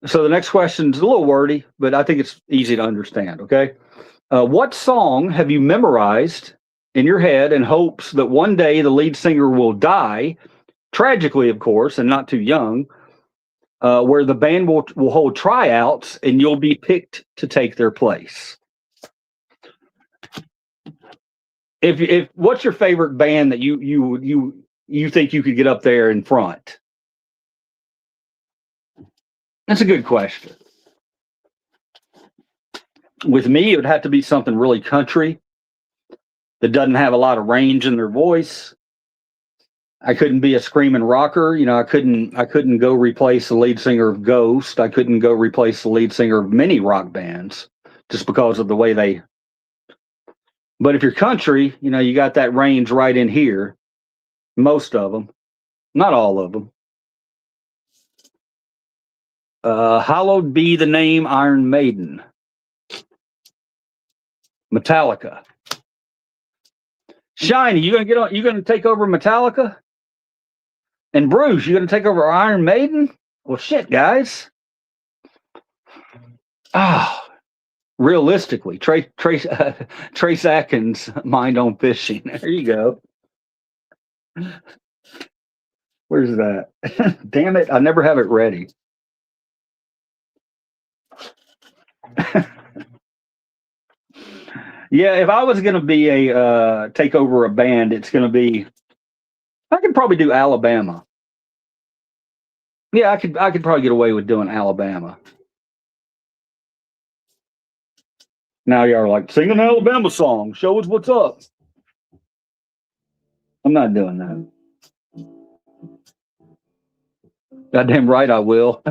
So the next question is a little wordy, but I think it's easy to understand. Okay, what song have you memorized in your head in hopes that one day the lead singer will die, tragically, of course, and not too young, where the band will hold tryouts and you'll be picked to take their place? If what's your favorite band that you think you could get up there in front? That's a good question. With me, it would have to be something really country that doesn't have a lot of range in their voice. I couldn't be a screaming rocker. I couldn't go replace the lead singer of Ghost. I couldn't go replace the lead singer of many rock bands just because of the way they. But if you're country, you got that range right in here. Most of them, not all of them. Hallowed be the name Iron Maiden. Metallica. Shiny, you gonna take over Metallica? And Bruce, you gonna take over Iron Maiden? Well, shit, guys. Realistically, Trace Atkins, Mind on Fishing. There you go. Where's that? Damn it, I never have it ready. Yeah, if I was going to be take over a band, it's going to be. I could probably do Alabama. Yeah, I could probably get away with doing Alabama. Now y'all are like, sing an Alabama song. Show us what's up. I'm not doing that. Goddamn right I will.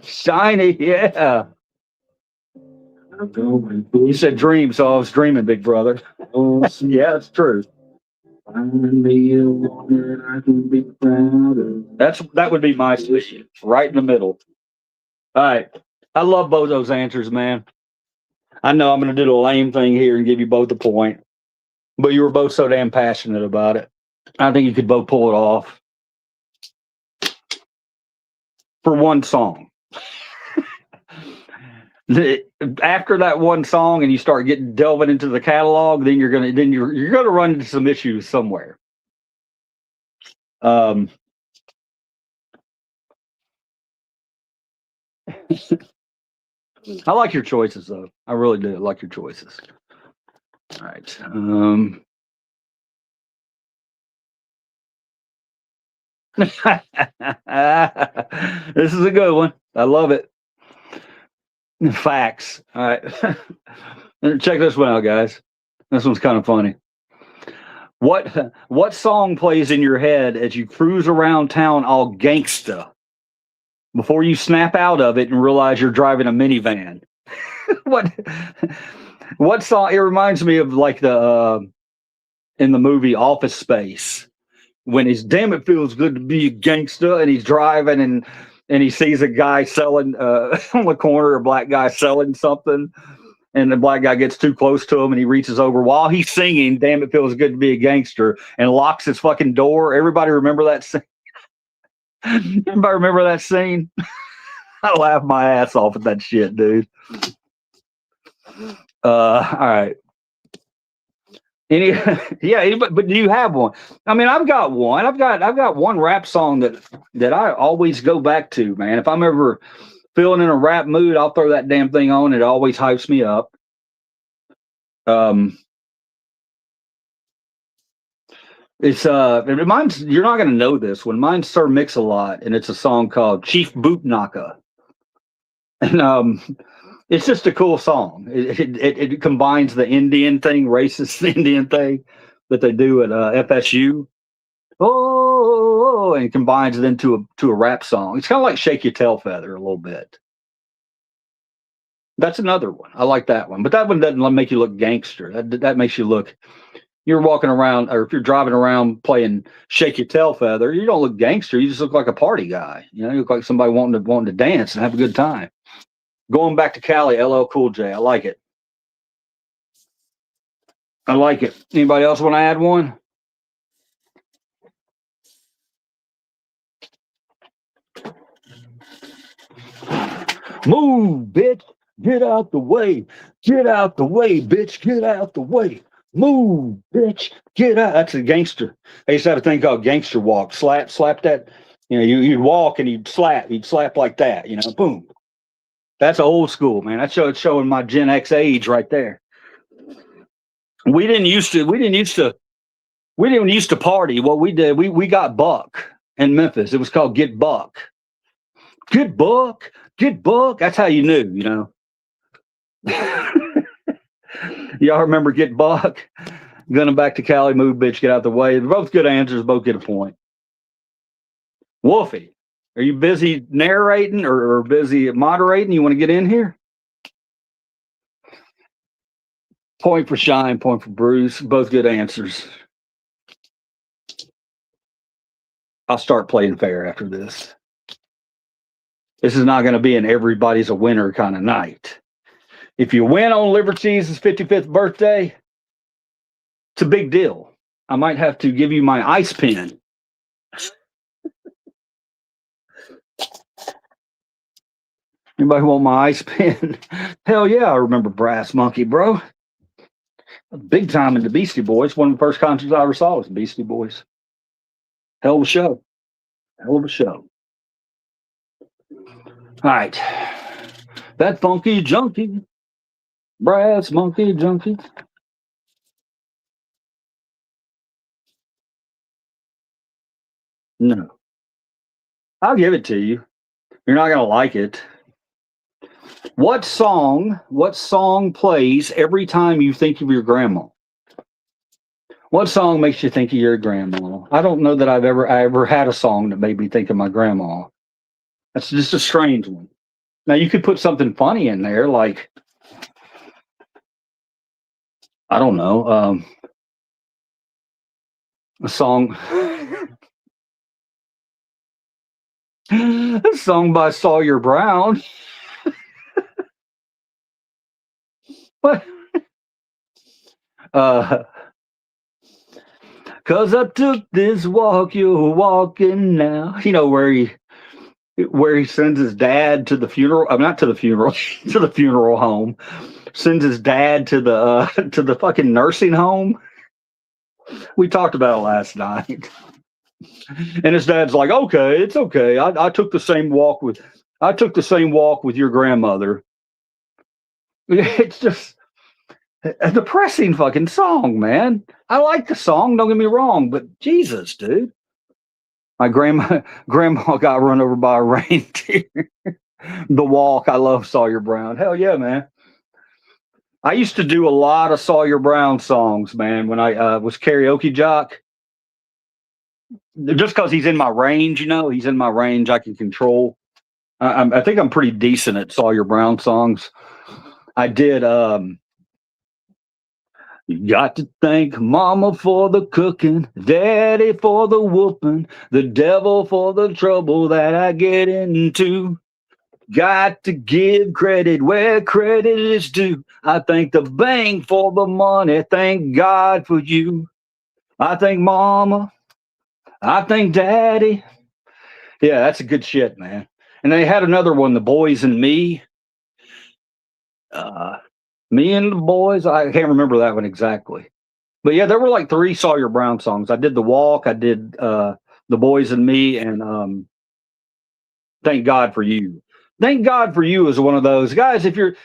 Shiny, yeah. You said dream, so I was dreaming, big brother. Yeah, it's true. That would be my solution. Right in the middle. All right. I love both those answers, man. I know I'm going to do the lame thing here and give you both a point, but you were both so damn passionate about it. I think you could both pull it off for one song. After that one song, and you start getting delving into the catalog, then you're gonna run into some issues somewhere. I like your choices, though. I really do like your choices. All right. This is a good one. I love it. Facts. All right. Check this one out, guys. This one's kind of funny. What song plays in your head as you cruise around town all gangsta before you snap out of it and realize you're driving a minivan? what song? It reminds me of like the in the movie Office Space when he's damn it feels good to be a gangster and he's driving and he sees a guy selling on the corner, a black guy selling something, and the black guy gets too close to him and he reaches over while he's singing damn it feels good to be a gangster and locks his fucking door. Everybody remember that scene? Everybody remember that scene? I laugh my ass off at that shit, dude. All right. But do you have one? I mean, I've got one. I've got one rap song that I always go back to, man. If I'm ever feeling in a rap mood, I'll throw that damn thing on. It always hypes me up. Mine's, you're not gonna know this one. Mine's Sir Mix-a-Lot, and it's a song called Chief Boot Knocker. And it's just a cool song. It combines the Indian thing, racist Indian thing that they do at FSU. And combines it into a rap song. It's kind of like Shake Your Tail Feather a little bit. That's another one. I like that one, but that one doesn't make you look gangster. That makes you look. You're walking around, or if you're driving around playing Shake Your Tail Feather, you don't look gangster. You just look like a party guy. You look like somebody wanting to dance and have a good time. Going back to Cali, LL Cool J. I like it. I like it. Anybody else want to add one? Move, bitch. Get out the way. Get out the way, bitch. Get out the way. Move, bitch. Get out. That's a gangster. I used to have a thing called gangster walk. Slap that. You'd walk and you'd slap. You'd slap like that. Boom. That's old school, man. That's showing my Gen X age right there. We didn't used to party. What we did, we got buck in Memphis. It was called Get Buck. Get buck. Get buck. That's how you knew, Y'all remember Get Buck? Going back to Cali, move, bitch, get out the way. They're both good answers. Both get a point. Wolfie, are you busy narrating or busy moderating? You want to get in here? Point for Shine, point for Bruce. Both good answers. I'll start playing fair after this. This is not going to be an everybody's a winner kind of night. If you win on Livercheese's 55th birthday, it's a big deal. I might have to give you my ice pen. Anybody want my ice pen? Hell yeah, I remember Brass Monkey, bro. Big time in the Beastie Boys. One of the first concerts I ever saw was the Beastie Boys. Hell of a show. Hell of a show. All right. That funky junkie. Brass Monkey junkie. No. I'll give it to you. You're not going to like it. What song plays every time you think of your grandma? What song makes you think of your grandma? I don't know that I ever had a song that made me think of my grandma. That's just a strange one. Now you could put something funny in there, like I don't know, a song, a song by Sawyer Brown. What? Uh, Cause I took this walk you're walking now. You know where he sends his dad to the funeral. I'm not to the funeral, to the funeral home. Sends his dad to the to the fucking nursing home. We talked about it last night, and his dad's like, "Okay, it's okay. I took the same walk with your grandmother." It's just a depressing fucking song, man. I like the song. Don't get me wrong, but Jesus, dude. My grandma got run over by a reindeer. The walk. I love Sawyer Brown. Hell yeah, man. I used to do a lot of Sawyer Brown songs, man, when I was karaoke jock. Just because he's in my range, he's in my range. I can control. I think I'm pretty decent at Sawyer Brown songs. I did. You got to thank Mama for the cooking, Daddy for the whooping, the devil for the trouble that I get into. Got to give credit where credit is due. I thank the bank for the money. Thank God for you. I thank Mama. I thank Daddy. Yeah, that's a good shit, man. And they had another one, The Boys and Me. Me and the Boys. I can't remember that one exactly. But yeah, there were like 3 Sawyer Brown songs. I did The Walk. I did The Boys and Me, and Thank God for You. Thank God for You is one of those guys. If you're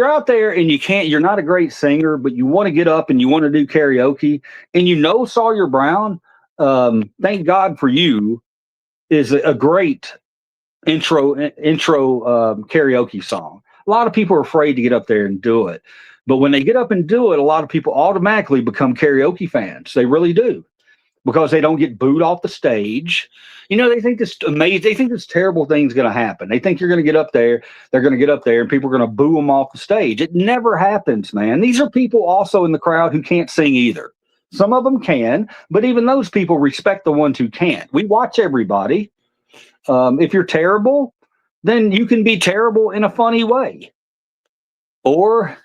out there and you're not a great singer, but you want to get up and you want to do karaoke, and Sawyer Brown, Thank God for You is a great intro karaoke song. A lot of people are afraid to get up there and do it, but when they get up and do it, a lot of people automatically become karaoke fans. They really do, because they don't get booed off the stage. They think this amazing. They think this terrible thing's going to happen. They think you're going to get up there. They're going to get up there, and people are going to boo them off the stage. It never happens, man. These are people also in the crowd who can't sing either. Some of them can, but even those people respect the ones who can't. We watch everybody. If you're terrible, then you can be terrible in a funny way, or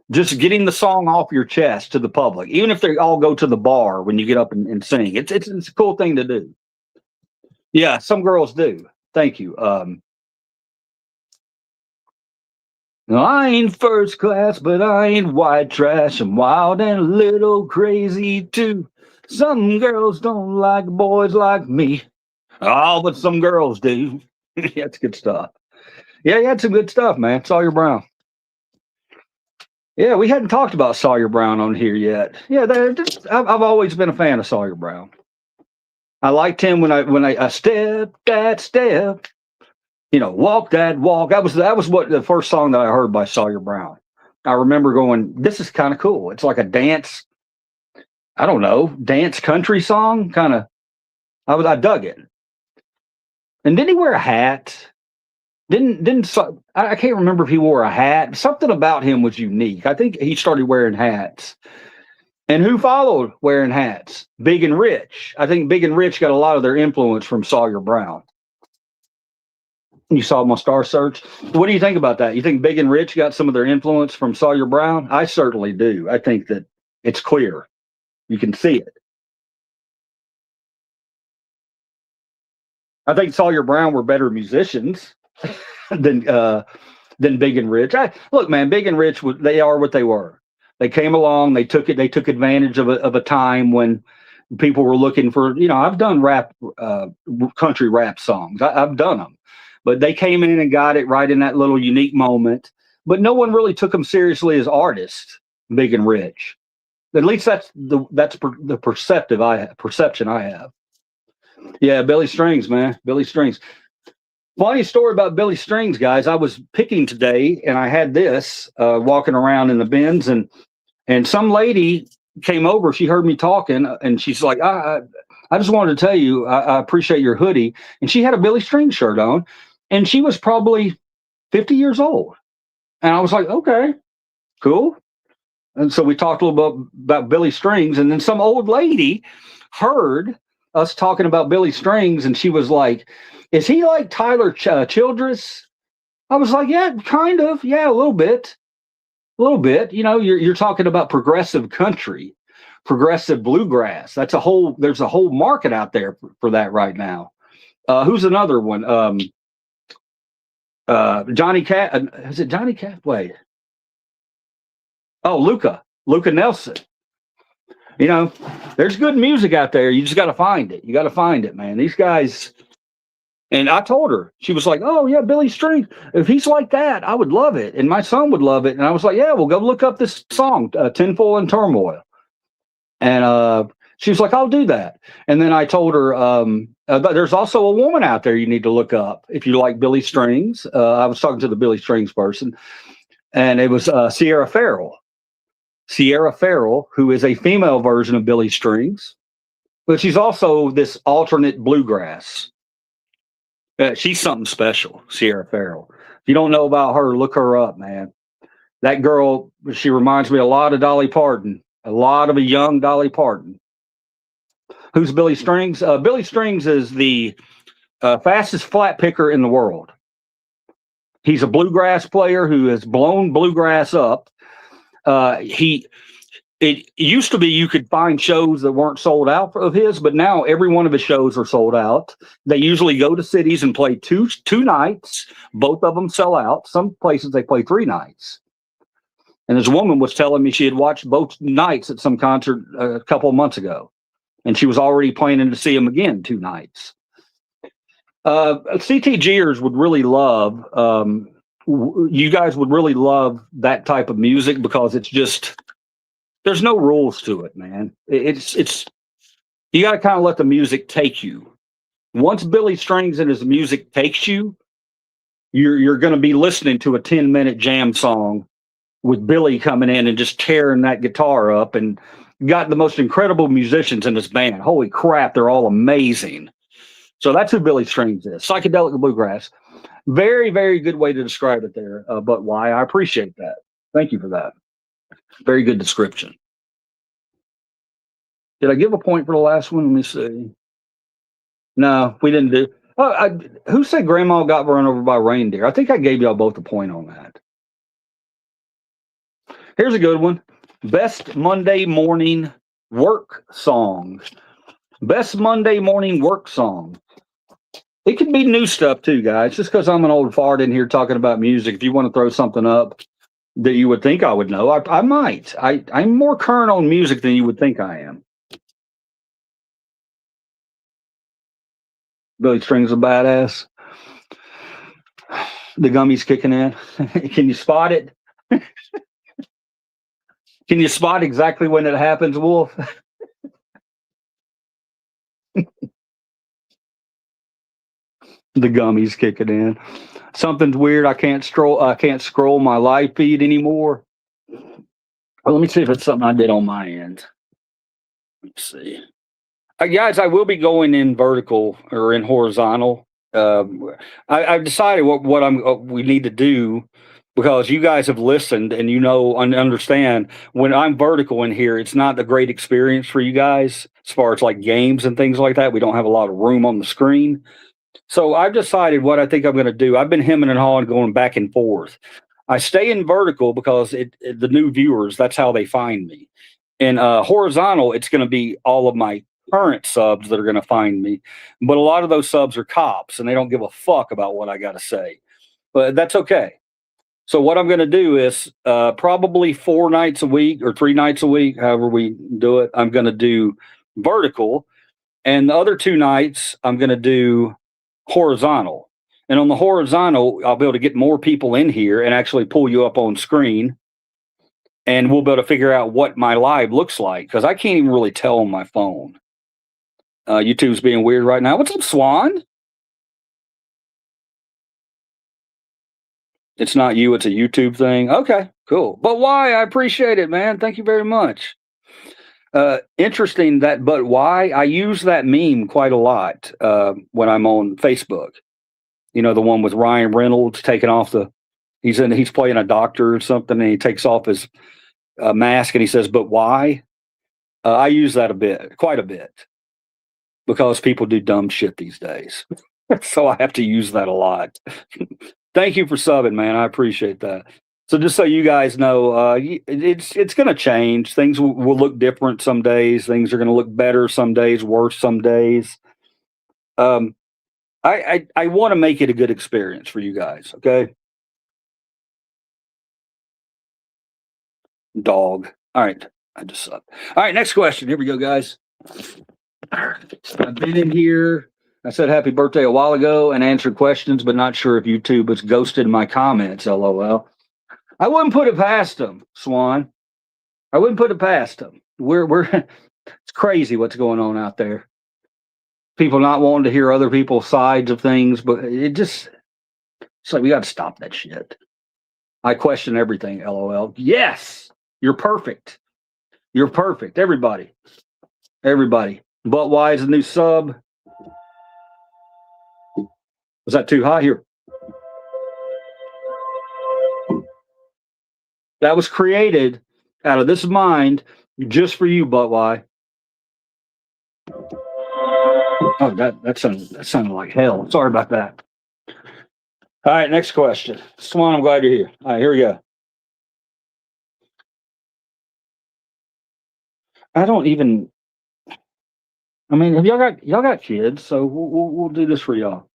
just getting the song off your chest to the public, even if they all go to the bar when you get up and sing. It's a cool thing to do. Yeah, some girls do. Thank you. No, I ain't first class, but I ain't white trash. I'm wild and a little crazy too. Some girls don't like boys like me. Oh, but some girls do. Yeah, it's good stuff. Yeah, you had some good stuff, man. Sawyer Brown. Yeah, we hadn't talked about Sawyer Brown on here yet. Yeah, I've always been a fan of Sawyer Brown. I liked him when I step that step, walk that walk. That was what the first song that I heard by Sawyer Brown. I remember going, this is kind of cool. It's like a dance, I don't know, dance country song. Kind of, I dug it. And didn't he wear a hat? I can't remember if he wore a hat. Something about him was unique. I think he started wearing hats. And who followed wearing hats? Big and Rich. I think Big and Rich got a lot of their influence from Sawyer Brown. You saw my star search. What do you think about that? You think Big and Rich got some of their influence from Sawyer Brown? I certainly do. I think that it's clear. You can see it. I think Sawyer Brown were better musicians than Big and Rich. Look, man, Big and Rich, they are what they were. They came along. They took advantage of a time when people were looking for. I've done rap, country rap songs. I've done them, but they came in and got it right in that little unique moment. But no one really took them seriously as artists. Big and Rich. At least that's the perception I have. Yeah, Billy Strings, man. Billy Strings. Funny story about Billy Strings, guys. I was picking today, and I had this walking around in the bins, and some lady came over. She heard me talking, and she's like, I just wanted to tell you, I appreciate your hoodie." And she had a Billy Strings shirt on, and she was probably 50 years old. And I was like, okay, cool. And so we talked a little bit about Billy Strings, and then some old lady heard us talking about Billy Strings, and she was like, "Is he like Tyler Childress?" I was like, "Yeah, kind of. Yeah, a little bit, a little bit. You know, you're talking about progressive country, progressive bluegrass. There's a whole market out there for that right now." Who's another one? Johnny Cat. Is it Johnny Cat? Wait. Oh, Luca Nelson. You know, there's good music out there. You just got to find it. You got to find it, man. These guys. And I told her, she was like, "Oh yeah, Billy Strings. If he's like that, I would love it, and my son would love it." And I was like, "Yeah, we'll go look up this song, Tinfoil and Turmoil." And she was like, "I'll do that." And then I told her, "There's also a woman out there you need to look up if you like Billy Strings." I was talking to the Billy Strings person, and it was Sierra Farrell. Sierra Farrell, who is a female version of Billy Strings, but she's also this alternate bluegrass. She's something special, Sierra Farrell. If you don't know about her, look her up, man. That girl, she reminds me a lot of Dolly Parton, a lot of a young Dolly Parton. Who's Billy Strings? Billy Strings is the fastest flat picker in the world. He's a bluegrass player who has blown bluegrass up. It used to be you could find shows that weren't sold out of his, but now every one of his shows are sold out. They usually go to cities and play two nights. Both of them sell out. Some places they play 3 nights. And this woman was telling me she had watched both nights at some concert a couple of months ago, and she was already planning to see him again 2 nights. CTGers would really love. You guys would really love that type of music because it's just. There's no rules to it, man. It's you got to kind of let the music take you. Once Billy Strings and his music takes you, you're going to be listening to a 10-minute jam song with Billy coming in and just tearing that guitar up, and got the most incredible musicians in this band. Holy crap, they're all amazing. So that's who Billy Strings is. Psychedelic bluegrass. Very, very good way to describe it there. But why? I appreciate that. Thank you for that. Very good description. Did I give a point for the last one? Let me see. No, we didn't do. Who said Grandma got run over by reindeer? I think I gave y'all both a point on that. Here's a good one. Best Monday morning work song. Best Monday morning work song. It could be new stuff too, guys. Just because I'm an old fart in here talking about music, if you want to throw something up that you would think I would know, I might. I'm more current on music than you would think I am. Billy Strings a badass. The gummy's kicking in. Can you spot it? Can you spot exactly when it happens, Wolf? The gummy's kicking in. Something's weird. I can't scroll my live feed anymore. Well, let me see if it's something I did on my end. Let's see. Guys, I will be going in vertical or in horizontal. I've decided what we need to do, because you guys have listened and you know and understand when I'm vertical in here, it's not a great experience for you guys as far as like games and things like that. We don't have a lot of room on the screen. So I've decided what I think I'm going to do. I've been hemming and hawing, going back and forth. I stay in vertical because the new viewers, that's how they find me. In horizontal, it's going to be all of my current subs that are going to find me. But a lot of those subs are cops, and they don't give a fuck about what I got to say. But that's okay. So what I'm going to do is probably 4 nights a week or 3 nights a week, however we do it, I'm going to do vertical. And the other 2 nights, I'm going to do horizontal. And on the horizontal, I'll be able to get more people in here and actually pull you up on screen. And we'll be able to figure out what my live looks like, because I can't even really tell on my phone. YouTube's being weird right now. What's up, Swan? It's not you, it's a YouTube thing. Okay, cool. But why? I appreciate it, man. Thank you very much. Interesting that, but why? I use that meme quite a lot when I'm on Facebook. You know, the one with Ryan Reynolds taking off he's playing a doctor or something, and he takes off his mask and he says, "But why?" I use that quite a bit, because people do dumb shit these days. So I have to use that a lot. Thank you for subbing, man. I appreciate that. So just so you guys know, it's going to change. Things will look different some days. Things are going to look better some days, worse some days. I want to make it a good experience for you guys. Okay. Dog. All right. I just suck. All right. Next question. Here we go, guys. I've been in here. I said happy birthday a while ago and answered questions, but not sure if YouTube has ghosted my comments. LOL. I wouldn't put it past them, Swan. I wouldn't put it past them. We're it's crazy what's going on out there. People not wanting to hear other people's sides of things, but it's like we got to stop that shit. I question everything. LOL. Yes, you're perfect. You're perfect. Everybody. But why is a new sub? Was that too high here? That was created out of this mind just for you, but why? Oh, that sounded like hell. Sorry about that. All right, next question. Swan, I'm glad you're here. All right, here we go. I mean, have y'all got kids? So we'll do this for y'all.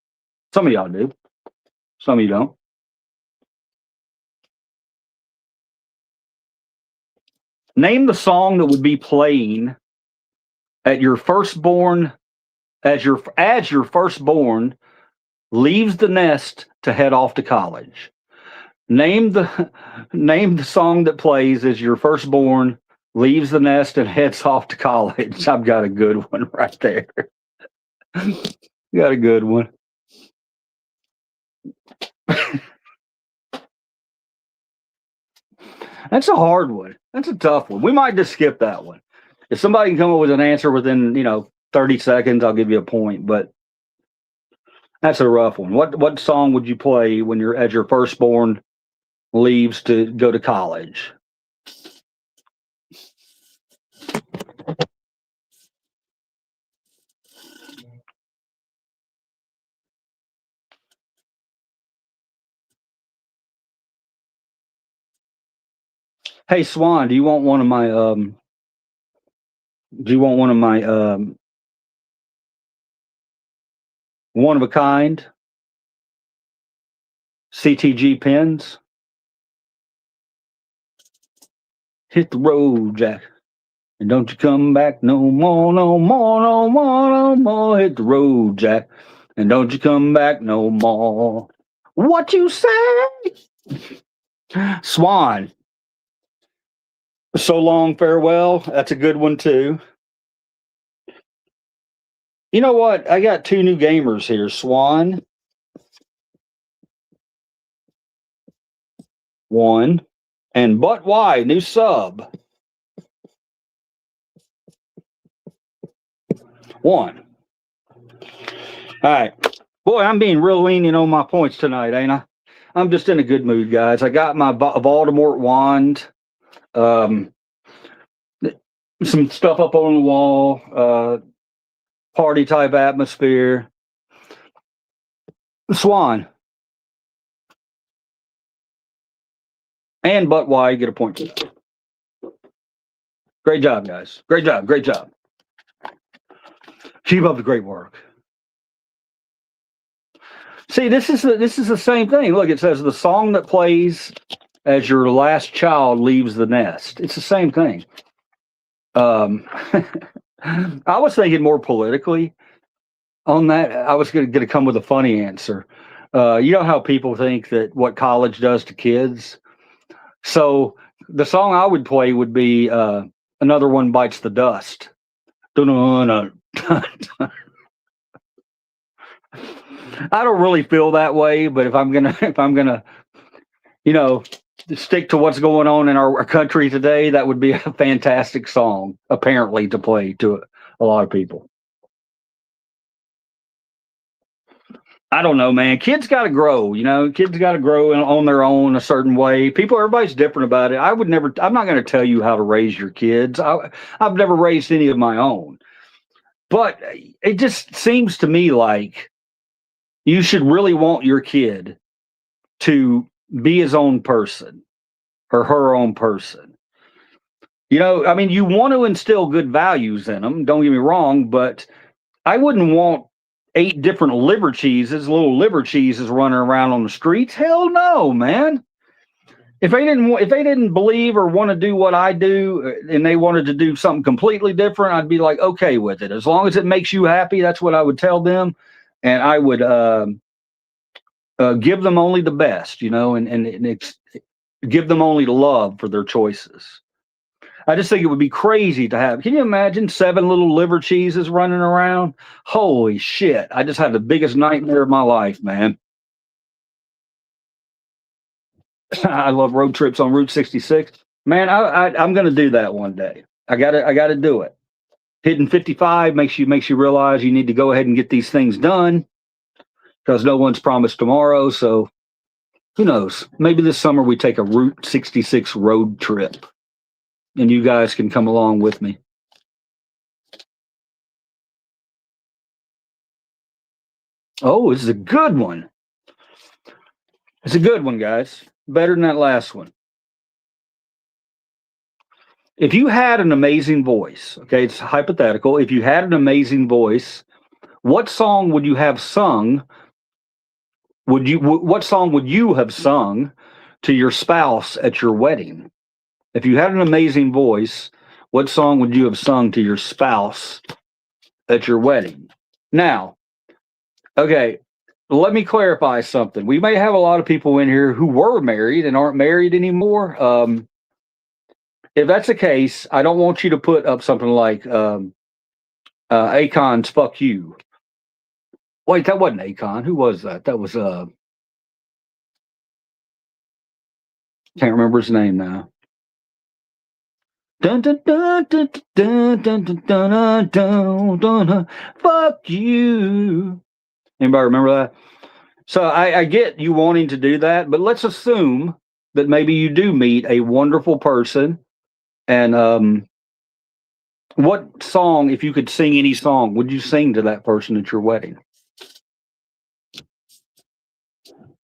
Some of y'all do. Some of you don't. Name the song that would be playing at your firstborn as your firstborn leaves the nest to head off to college. Name the song that plays as your firstborn leaves the nest and heads off to college. I've got a good one right there. Got a good one. That's a hard one. That's a tough one. We might just skip that one. If somebody can come up with an answer within, 30 seconds, I'll give you a point. But that's a rough one. What song would you play when as your firstborn leaves to go to college? Hey Swan, do you want one of my one of a kind CTG pens? Hit the road, Jack. And don't you come back no more, no more, no more, no more. Hit the road, Jack. And don't you come back no more. What you say? Swan. So long, farewell. That's a good one too. You know what? I got two new gamers here. Swan. One. And But Why, new sub. One. All right. Boy, I'm being real lenient on my points tonight, ain't I? I'm just in a good mood, guys. I got my Voldemort wand. Some stuff up on the wall. Party type atmosphere. Swan. And But Why, get a point. Great job, guys. Great job. Great job. Keep up the great work. See, this is the same thing. Look, it says the song that plays as your last child leaves the nest. It's the same thing. I was thinking more politically on that. I was going to come with a funny answer. You know how people think that what college does to kids? So the song I would play would be Another One Bites the Dust. I don't really feel that way, but if I'm gonna you know, to stick to what's going on in our country today, that would be a fantastic song, apparently, to play to a lot of people. I don't know, man. Kids got to grow. Kids got to grow on their own a certain way. Everybody's different about it. I'm not going to tell you how to raise your kids. I've never raised any of my own. But it just seems to me like you should really want your kid to be his own person or her own person. You want to instill good values in them. Don't get me wrong, but I wouldn't want 8 different little liver cheeses running around on the streets. Hell no, man. If they didn't believe or want to do what I do, and they wanted to do something completely different, I'd be like, okay with it. As long as it makes you happy, that's what I would tell them. And I would give them only the best, and give them only the love for their choices. I just think it would be crazy to have. Can you imagine 7 little liver cheeses running around? Holy shit. I just had the biggest nightmare of my life, man. I love road trips on Route 66. Man, I'm going to do that one day. I got to do it. Hitting 55 makes you realize you need to go ahead and get these things done because no one's promised tomorrow. So who knows? Maybe this summer we take a Route 66 road trip. And you guys can come along with me. Oh, this is a good one. It's a good one, guys. Better than that last one. If you had an amazing voice, okay, it's hypothetical. If you had an amazing voice, what song would you have sung? What song would you have sung to your spouse at your wedding? If you had an amazing voice, what song would you have sung to your spouse at your wedding? Now, okay, let me clarify something. We may have a lot of people in here who were married and aren't married anymore. If that's the case, I don't want you to put up something like Akon's "Fuck You." Wait, that wasn't Akon. Who was that? That was can't remember his name now. Dun, dun, dun, dun, dun, dun, dun, dun, dun, dun, dun, fuck you. Anybody remember that? So I get you wanting to do that, but let's assume that maybe you do meet a wonderful person. And what song, if you could sing any song, would you sing to that person at your wedding?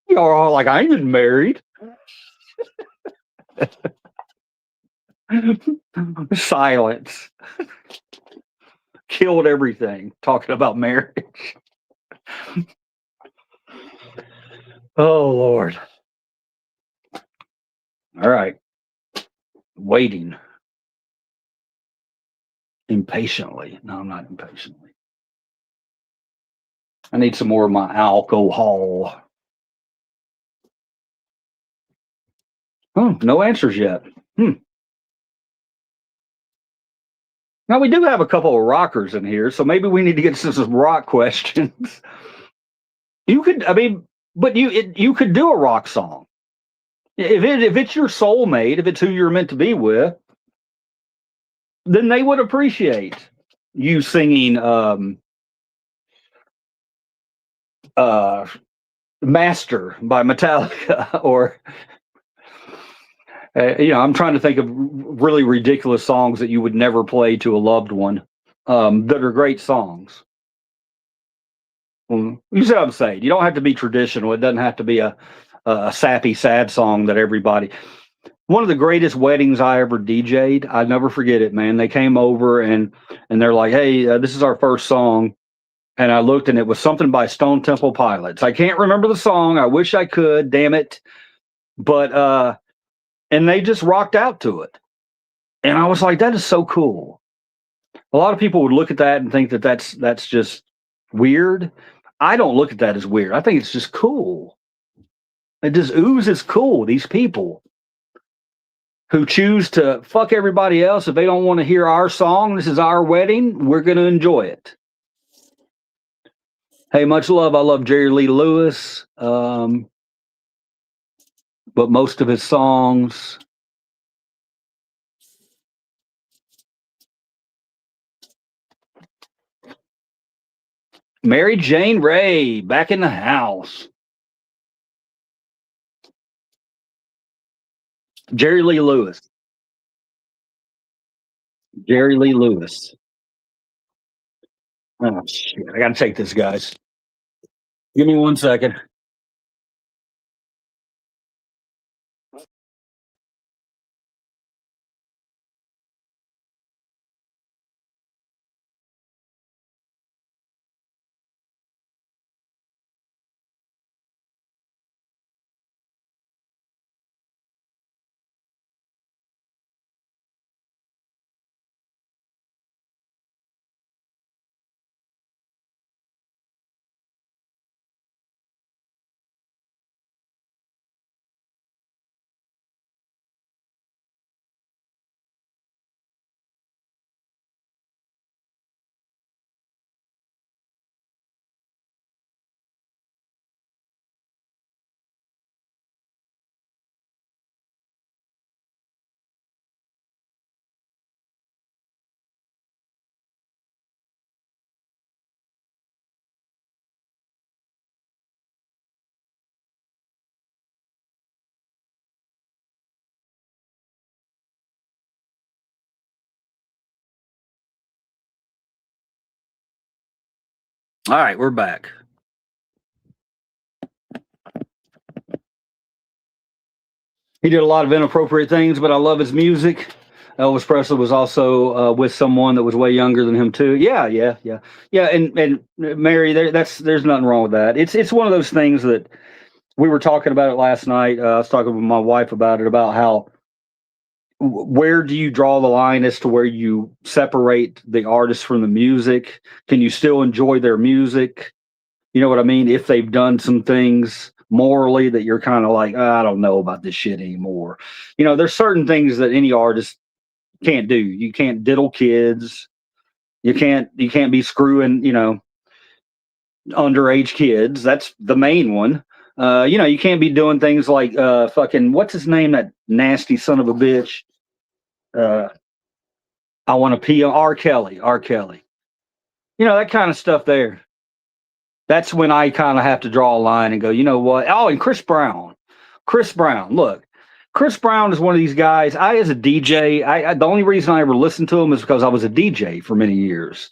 You're all like, I ain't married. Silence. Killed everything talking about marriage. Oh, Lord. All right. Waiting. Impatiently. No, I'm not impatiently. I need some more of my alcohol. Oh, no answers yet. Now, we do have a couple of rockers in here, so maybe we need to get to some rock questions. You could do a rock song. If it's your soulmate, if it's who you're meant to be with, then they would appreciate you singing Master by Metallica or I'm trying to think of really ridiculous songs that you would never play to a loved one that are great songs. You see what I'm saying? You don't have to be traditional. It doesn't have to be a sappy, sad song that everybody. One of the greatest weddings I ever DJ'd, I'll never forget it, man. They came over and they're like, hey, this is our first song. And I looked and it was something by Stone Temple Pilots. I can't remember the song. I wish I could, damn it. But, and they just rocked out to it. And I was like, that is so cool. A lot of people would look at that and think that that's just weird. I don't look at that as weird. I think it's just cool. It just oozes cool. These people who choose to fuck everybody else. If they don't want to hear our song, this is our wedding, we're going to enjoy it. Hey, much love. I love Jerry Lee Lewis. But but most of his songs. Mary Jane Ray, back in the house. Jerry Lee Lewis. Jerry Lee Lewis. Oh, shit. I got to take this, guys. Give me 1 second. All right, we're back. He did a lot of inappropriate things, but I love his music. Elvis Presley was also with someone that was way younger than him too. Yeah. And Mary, there's nothing wrong with that. It's one of those things that we were talking about it last night. I was talking with my wife about it, about how where do you draw the line as to where you separate the artist from the music? Can you still enjoy their music? You know what I mean? If they've done some things morally that you're kind of like, I don't know about this shit anymore. You know, there's certain things that any artist can't do. You can't diddle kids. You can't be screwing, underage kids. That's the main one. You can't be doing things like fucking what's his name? That nasty son of a bitch. I want to pee on R. Kelly. R. Kelly. That kind of stuff there. That's when I kind of have to draw a line and go, you know what? Oh, and Chris Brown. Chris Brown. Look, Chris Brown is one of these guys. As a DJ, the only reason I ever listened to him is because I was a DJ for many years.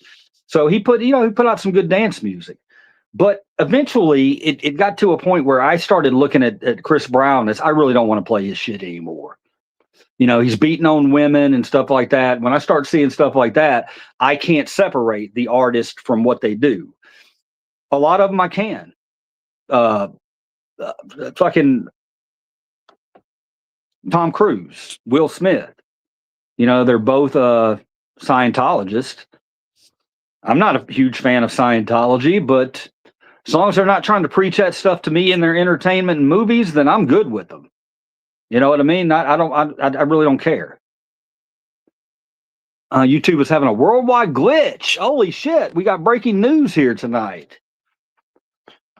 So he put out some good dance music. But eventually it got to a point where I started looking at Chris Brown as I really don't want to play his shit anymore. He's beating on women and stuff like that. When I start seeing stuff like that, I can't separate the artist from what they do. A lot of them I can. Fucking Tom Cruise, Will Smith. They're both Scientologists. I'm not a huge fan of Scientology, but as long as they're not trying to preach that stuff to me in their entertainment and movies, then I'm good with them. You know what I mean? I really don't care. YouTube is having a worldwide glitch. Holy shit. We got breaking news here tonight.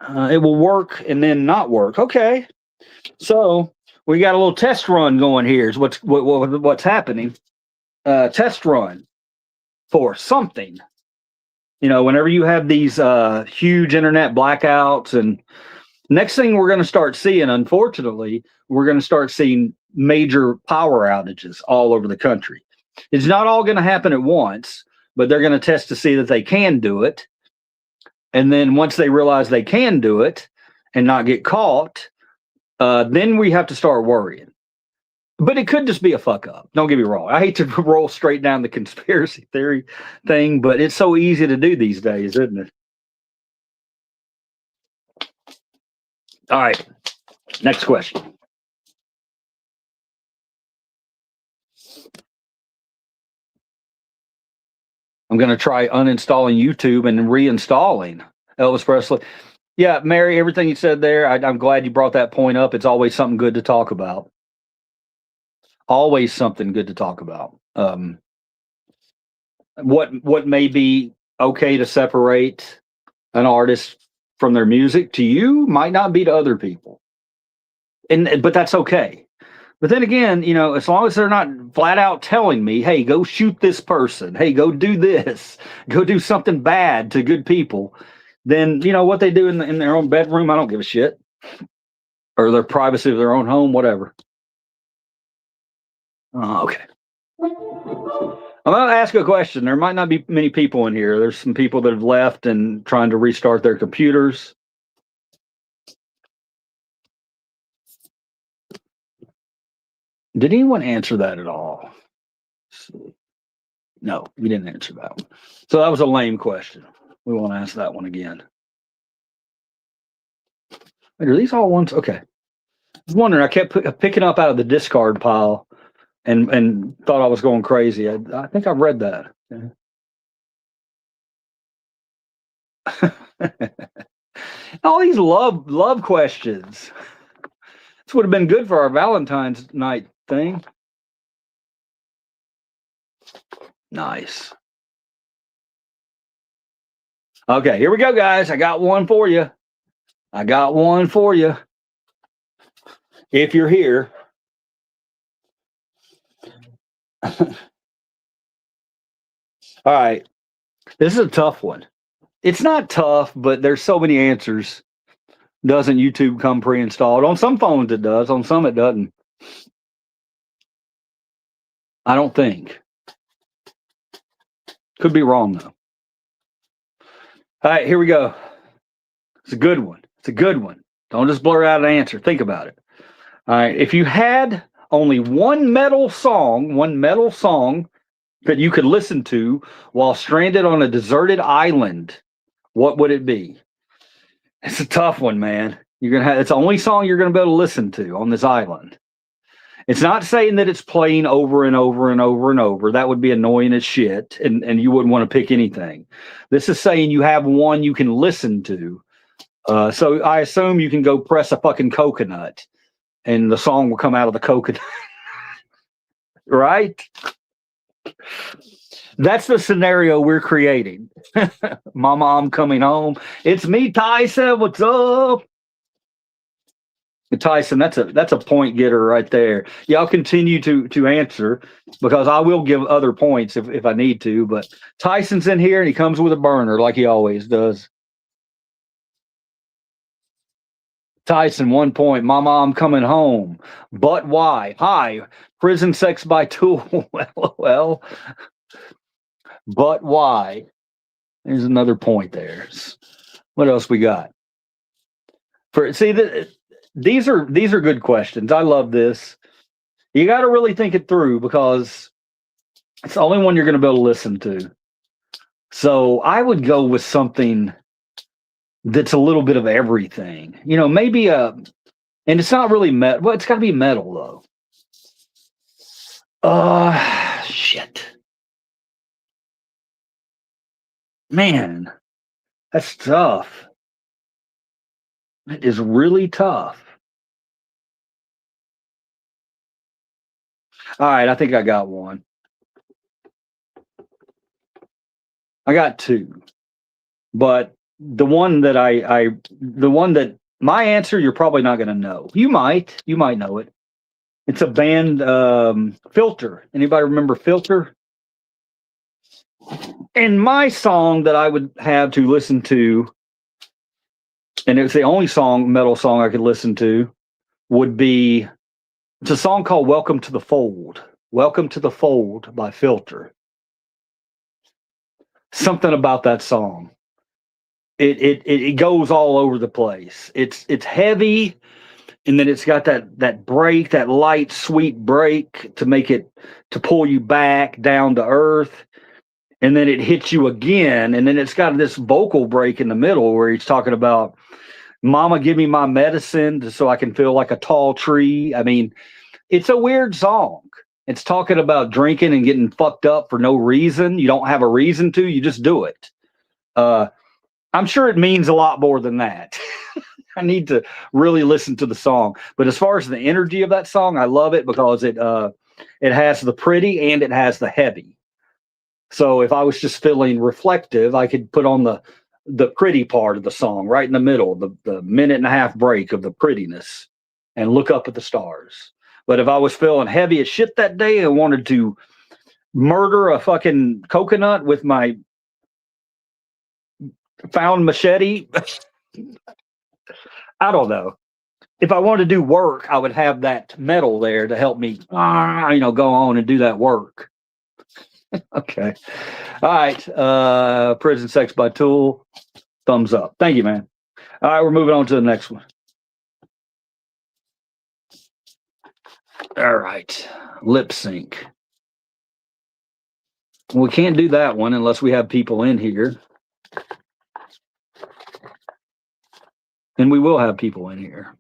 It will work and then not work. Okay. So we got a little test run going here is what's happening. Test run for something. Whenever you have these huge internet blackouts, and next thing we're going to start seeing, unfortunately, we're going to start seeing major power outages all over the country. It's not all going to happen at once, but they're going to test to see that they can do it. And then once they realize they can do it and not get caught, then we have to start worrying. But it could just be a fuck up. Don't get me wrong. I hate to roll straight down the conspiracy theory thing, but it's so easy to do these days, isn't it? All right. Next question. I'm going to try uninstalling YouTube and reinstalling Elvis Presley. Yeah, Mary, everything you said there, I'm glad you brought that point up. It's always something good to talk about. Always something good to talk about. What may be okay to separate an artist from their music to you might not be to other people. but that's okay. But then again, as long as they're not flat out telling me, hey, go shoot this person, hey, go do this, go do something bad to good people, then what they do in their own bedroom, I don't give a shit. Or their privacy of their own home, whatever. Okay. I'm going to ask a question. There might not be many people in here. There's some people that have left and trying to restart their computers. Did anyone answer that at all? No, we didn't answer that one. So that was a lame question. We won't ask that one again. Wait, are these all ones? Okay. I was wondering, I kept picking up out of the discard pile and thought I was going crazy. I think I've read that. All these love questions. This would have been good for our Valentine's night thing. Nice. Okay, here we go, guys. I got one for you. If you're here. All right. This is a tough one. It's not tough, but there's so many answers. Doesn't YouTube come pre-installed? On some phones it does. On some it doesn't. I don't think. Could be wrong, though. All right, here we go. It's a good one. Don't just blur out an answer. Think about it. All right. If you had only one metal song that you could listen to while stranded on a deserted island, what would it be? It's a tough one, man. It's the only song you're gonna be able to listen to on this island. It's not saying that it's playing over and over and over and over. That would be annoying as shit, and you wouldn't want to pick anything. This is saying you have one you can listen to. So I assume you can go press a fucking coconut, and the song will come out of the coconut. Right? That's the scenario we're creating. Mama, I'm coming home. It's me, Tyson. What's up? Tyson, that's a point getter right there. Y'all continue to answer because I will give other points if I need to. But Tyson's in here and he comes with a burner like he always does. Tyson, 1 point. Mama, I'm coming home. But why? Hi. Prison sex by Tool. Well. But why? There's another point there. What else we got? These are good questions. I love this. You got to really think it through because it's the only one you're going to be able to listen to. So I would go with something that's a little bit of everything. Maybe and it's not really metal. Well, it's got to be metal though. Shit. Man, that's tough. It is really tough. All right, I think I got one. I got two. But the one that my answer you're probably not going to know. You might know it. It's a band, Filter. Anybody remember Filter? And my song that I would have to listen to, and it's the only metal song I could listen to, would be, it's a song called Welcome to the Fold. Welcome to the Fold by Filter. Something about that song. It goes all over the place. It's heavy, and then it's got that break, that light, sweet break to pull you back down to earth. And then it hits you again, and then it's got this vocal break in the middle where he's talking about, Mama, give me my medicine so I can feel like a tall tree. I mean, it's a weird song. It's talking about drinking and getting fucked up for no reason. You don't have a reason to, you just do it. I'm sure it means a lot more than that. I need to really listen to the song. But as far as the energy of that song, I love it because it has the pretty and it has the heavy. So if I was just feeling reflective, I could put on the pretty part of the song right in the middle, the minute and a half break of the prettiness. and look up at the stars. But if I was feeling heavy as shit that day and wanted to murder a fucking coconut with my found machete, I don't know. If I wanted to do work, I would have that metal there to help me, go on and do that work. Okay. All right. Prison Sex by Tool. Thumbs up. Thank you, man. All right, we're moving on to the next one. All right. Lip sync. We can't do that one unless we have people in here. And we will have people in here.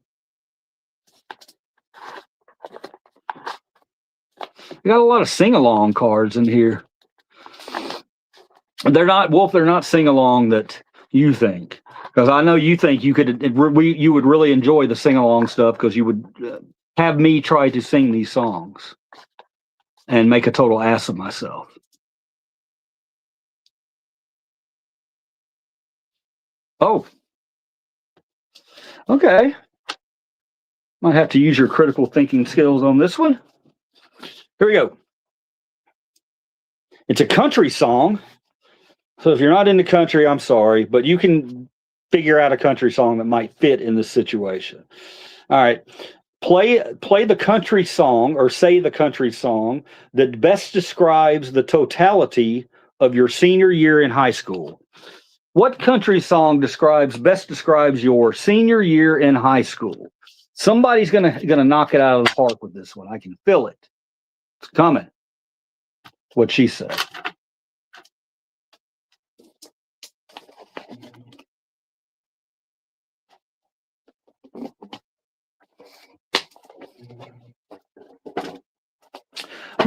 We got a lot of sing-along cards in here. They're not, Wolf, they're not sing-along that you think. Because I know you think you would really enjoy the sing-along stuff because you would have me try to sing these songs and make a total ass of myself. Oh. Okay. Might have to use your critical thinking skills on this one. Here we go. It's a country song. So if you're not into country, I'm sorry, but you can figure out a country song that might fit in this situation. All right. Play the country song or say the country song that best describes the totality of your senior year in high school. What country song best describes your senior year in high school? Somebody's gonna knock it out of the park with this one. I can feel it. It's coming. What she said.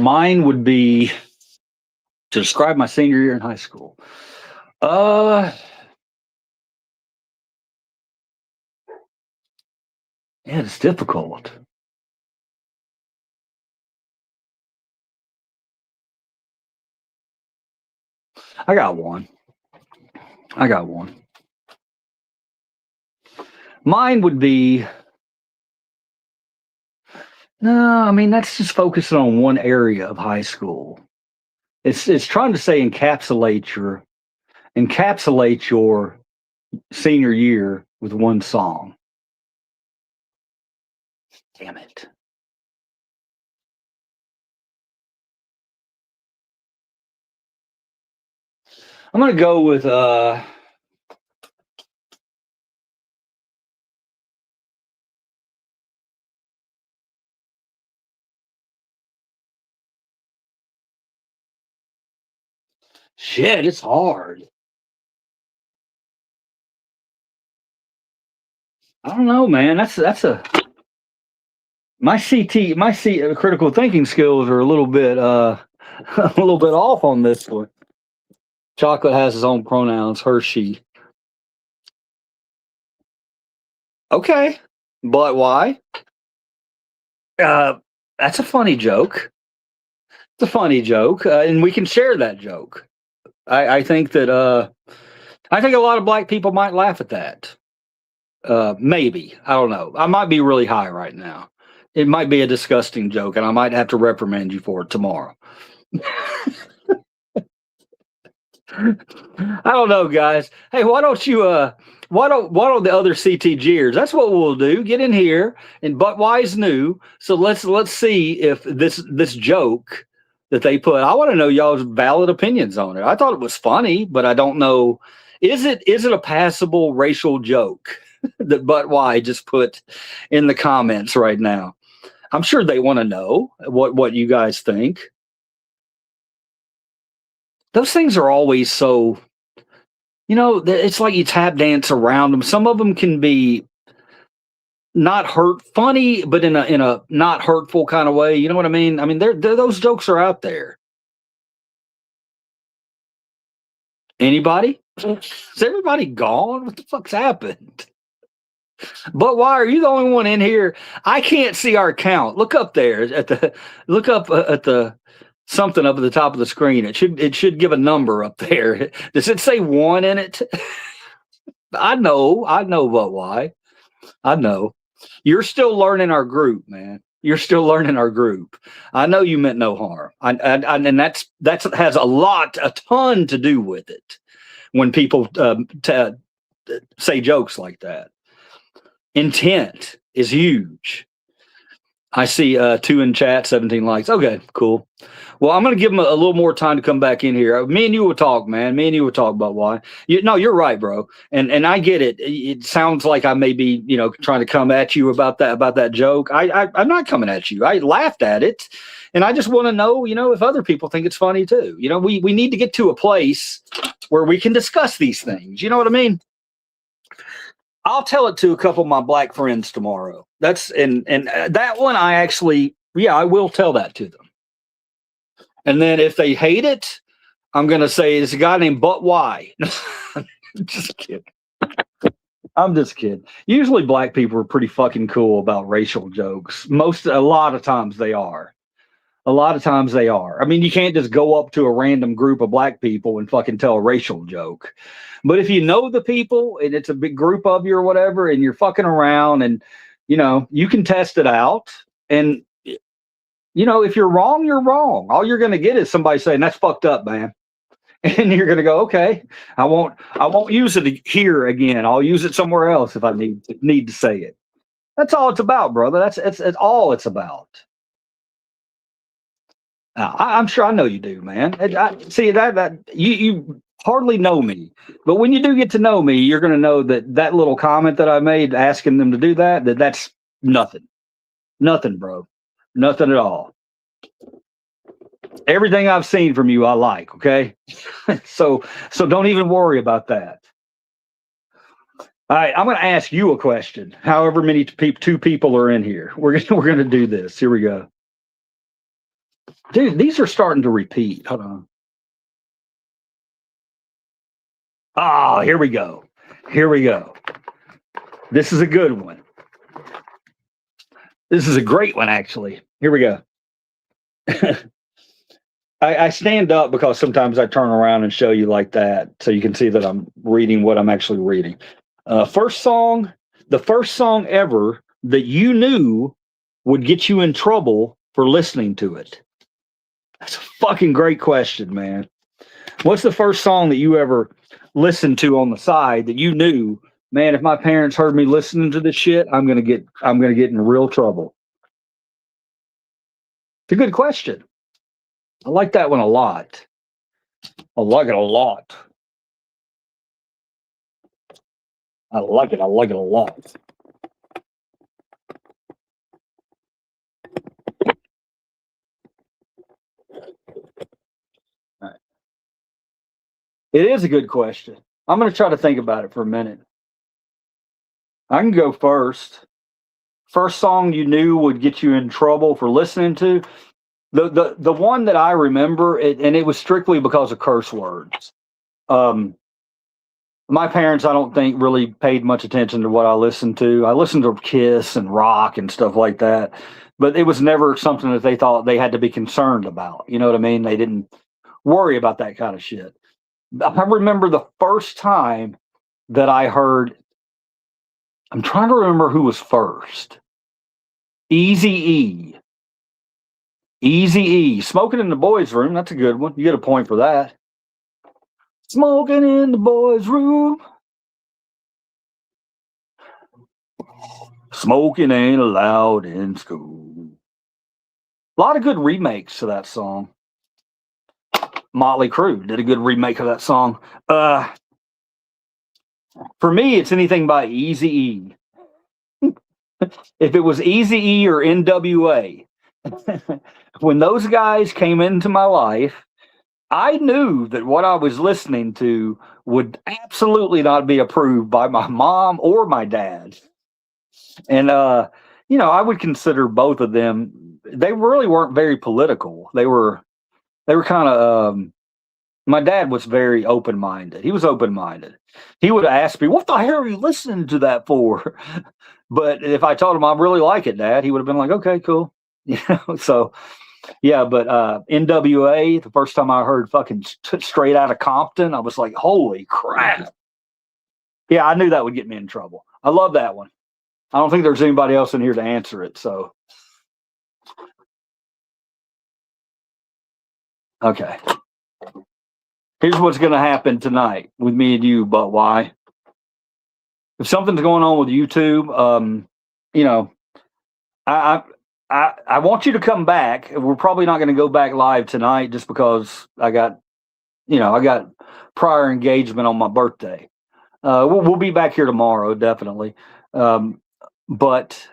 Mine would be to describe my senior year in high school. Yeah, it's difficult. I got one. Mine would be, no, I mean, that's just focusing on one area of high school. It's trying to say encapsulate your senior year with one song. Damn it. I'm going to go with shit, it's hard. I don't know, man. That's my critical thinking skills are a little bit off on this one. Chocolate has his own pronouns, Hershey. Okay, but why? That's a funny joke. It's a funny joke, and we can share that joke. I think that I think a lot of black people might laugh at that. Maybe. I don't know. I might be really high right now. It might be a disgusting joke, and I might have to reprimand you for it tomorrow. I don't know, guys. Hey, why don't the other CTGers? That's what we'll do. Get in here, and But Why's new. So let's see if this joke that they put. I want to know y'all's valid opinions on it. I thought it was funny, but I don't know. Is it a passable racial joke that But Why just put in the comments right now? I'm sure they want to know what you guys think. Those things are always so, it's like you tap dance around them. Some of them can be not funny, but in a not hurtful kind of way. You know what I mean? I mean, those jokes are out there. Anybody? Is everybody gone? What the fuck's happened? But why are you the only one in here? I can't see our count. Look up there at the something up at the top of the screen. It should give a number up there. Does it say 1 in it? I know, but why? I know. You're still learning our group, man. You're still learning our group. I know you meant no harm. And that's has a ton to do with it when people say jokes like that. Intent is huge. I see 2 in chat, 17 likes. Okay, cool. Well, I'm going to give them a little more time to come back in here. Me and you will talk, man. Me and you will talk about why. No, you're right, bro. And I get it. It sounds like I may be, trying to come at you about that joke. I'm not coming at you. I laughed at it, and I just want to know, if other people think it's funny too. We need to get to a place where we can discuss these things. You know what I mean? I'll tell it to a couple of my black friends tomorrow. And that one I actually, I will tell that to them. And then if they hate it, I'm going to say it's a guy named But Why. Just kidding. I'm just kidding. Usually black people are pretty fucking cool about racial jokes. A lot of times they are. I mean, you can't just go up to a random group of black people and fucking tell a racial joke. But if you know the people and it's a big group of you or whatever, and you're fucking around and, you can test it out. And, if you're wrong, you're wrong. All you're going to get is somebody saying, that's fucked up, man. And you're going to go, okay, I won't use it here again. I'll use it somewhere else if I need to say it. That's all it's about, brother. That's all it's about. I'm sure I know you do, man. See that you hardly know me, but when you do get to know me, you're going to know that little comment that I made asking them to do that's nothing, bro, nothing at all. Everything I've seen from you, I like. Okay, so don't even worry about that. All right, I'm going to ask you a question. However many two people are in here, we're going to do this. Here we go. Dude, these are starting to repeat. Hold on. Oh, here we go. This is a good one. This is a great one, actually. Here we go. I stand up because sometimes I turn around and show you like that so you can see that I'm reading what I'm actually reading. The first song ever that you knew would get you in trouble for listening to it. That's a fucking great question, man. What's the first song that you ever listened to on the side that you knew, man, if my parents heard me listening to this shit, I'm gonna get in real trouble? It's a good question. I like that one a lot. I like it a lot. I like it a lot. It is a good question. I'm going to try to think about it for a minute. I can go first. First song you knew would get you in trouble for listening to. The one that I remember, and it was strictly because of curse words. My parents, I don't think, really paid much attention to what I listened to. I listened to Kiss and rock and stuff like that, but it was never something that they thought they had to be concerned about. You know what I mean? They didn't worry about that kind of shit. I remember the first time that I heard, I'm trying to remember who was first. Eazy-E. Eazy-E. Smoking in the Boys' Room. That's a good one. You get a point for that. Smoking in the boys' room. Smoking ain't allowed in school. A lot of good remakes to that song. Motley Crue did a good remake of that song. For me, it's anything by Eazy-E. If it was Eazy-E or NWA, when those guys came into my life, I knew that what I was listening to would absolutely not be approved by my mom or my dad. And, I would consider both of them, they really weren't very political. They were kind of, my dad was very open-minded. He was open-minded. He would ask me, what the hell are you listening to that for? But if I told him I really like it, Dad, he would have been like, okay, cool. So, yeah, but NWA, the first time I heard fucking Straight Outta Compton, I was like, holy crap. Yeah, I knew that would get me in trouble. I love that one. I don't think there's anybody else in here to answer it. So, okay. Here's what's going to happen tonight with me and you, but why? If something's going on with YouTube, you know, I want you to come back. We're probably not going to go back live tonight just because I got prior engagement on my birthday. We'll be back here tomorrow, definitely. But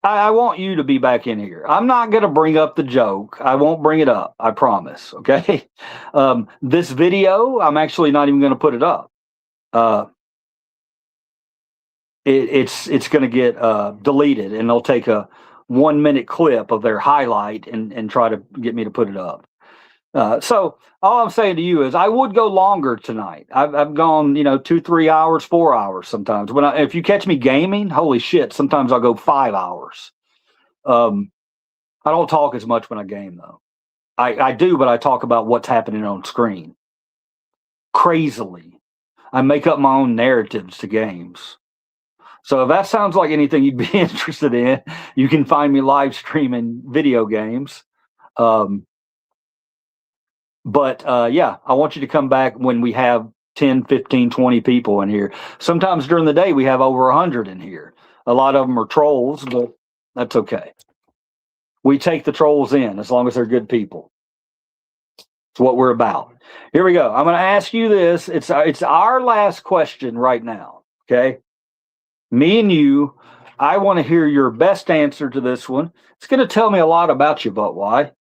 I want you to be back in here. I'm not going to bring up the joke. I won't bring it up. I promise. Okay. This video, I'm actually not even going to put it up. It's going to get deleted, and they'll take a 1-minute clip of their highlight and try to get me to put it up. So all I'm saying to you is I would go longer tonight. I've gone, 2-3 hours, 4 hours sometimes. If you catch me gaming, holy shit, sometimes I'll go 5 hours. I don't talk as much when I game though. I do, but I talk about what's happening on screen. Crazily. I make up my own narratives to games. So if that sounds like anything you'd be interested in, you can find me live streaming video games. But yeah, I want you to come back when we have 10, 15, 20 people in here. Sometimes during the day, we have over 100 in here. A lot of them are trolls, but that's okay. We take the trolls in as long as they're good people. It's what we're about. Here we go. I'm going to ask you this. It's our last question right now. Okay. Me and you, I want to hear your best answer to this one. It's going to tell me a lot about you, but why?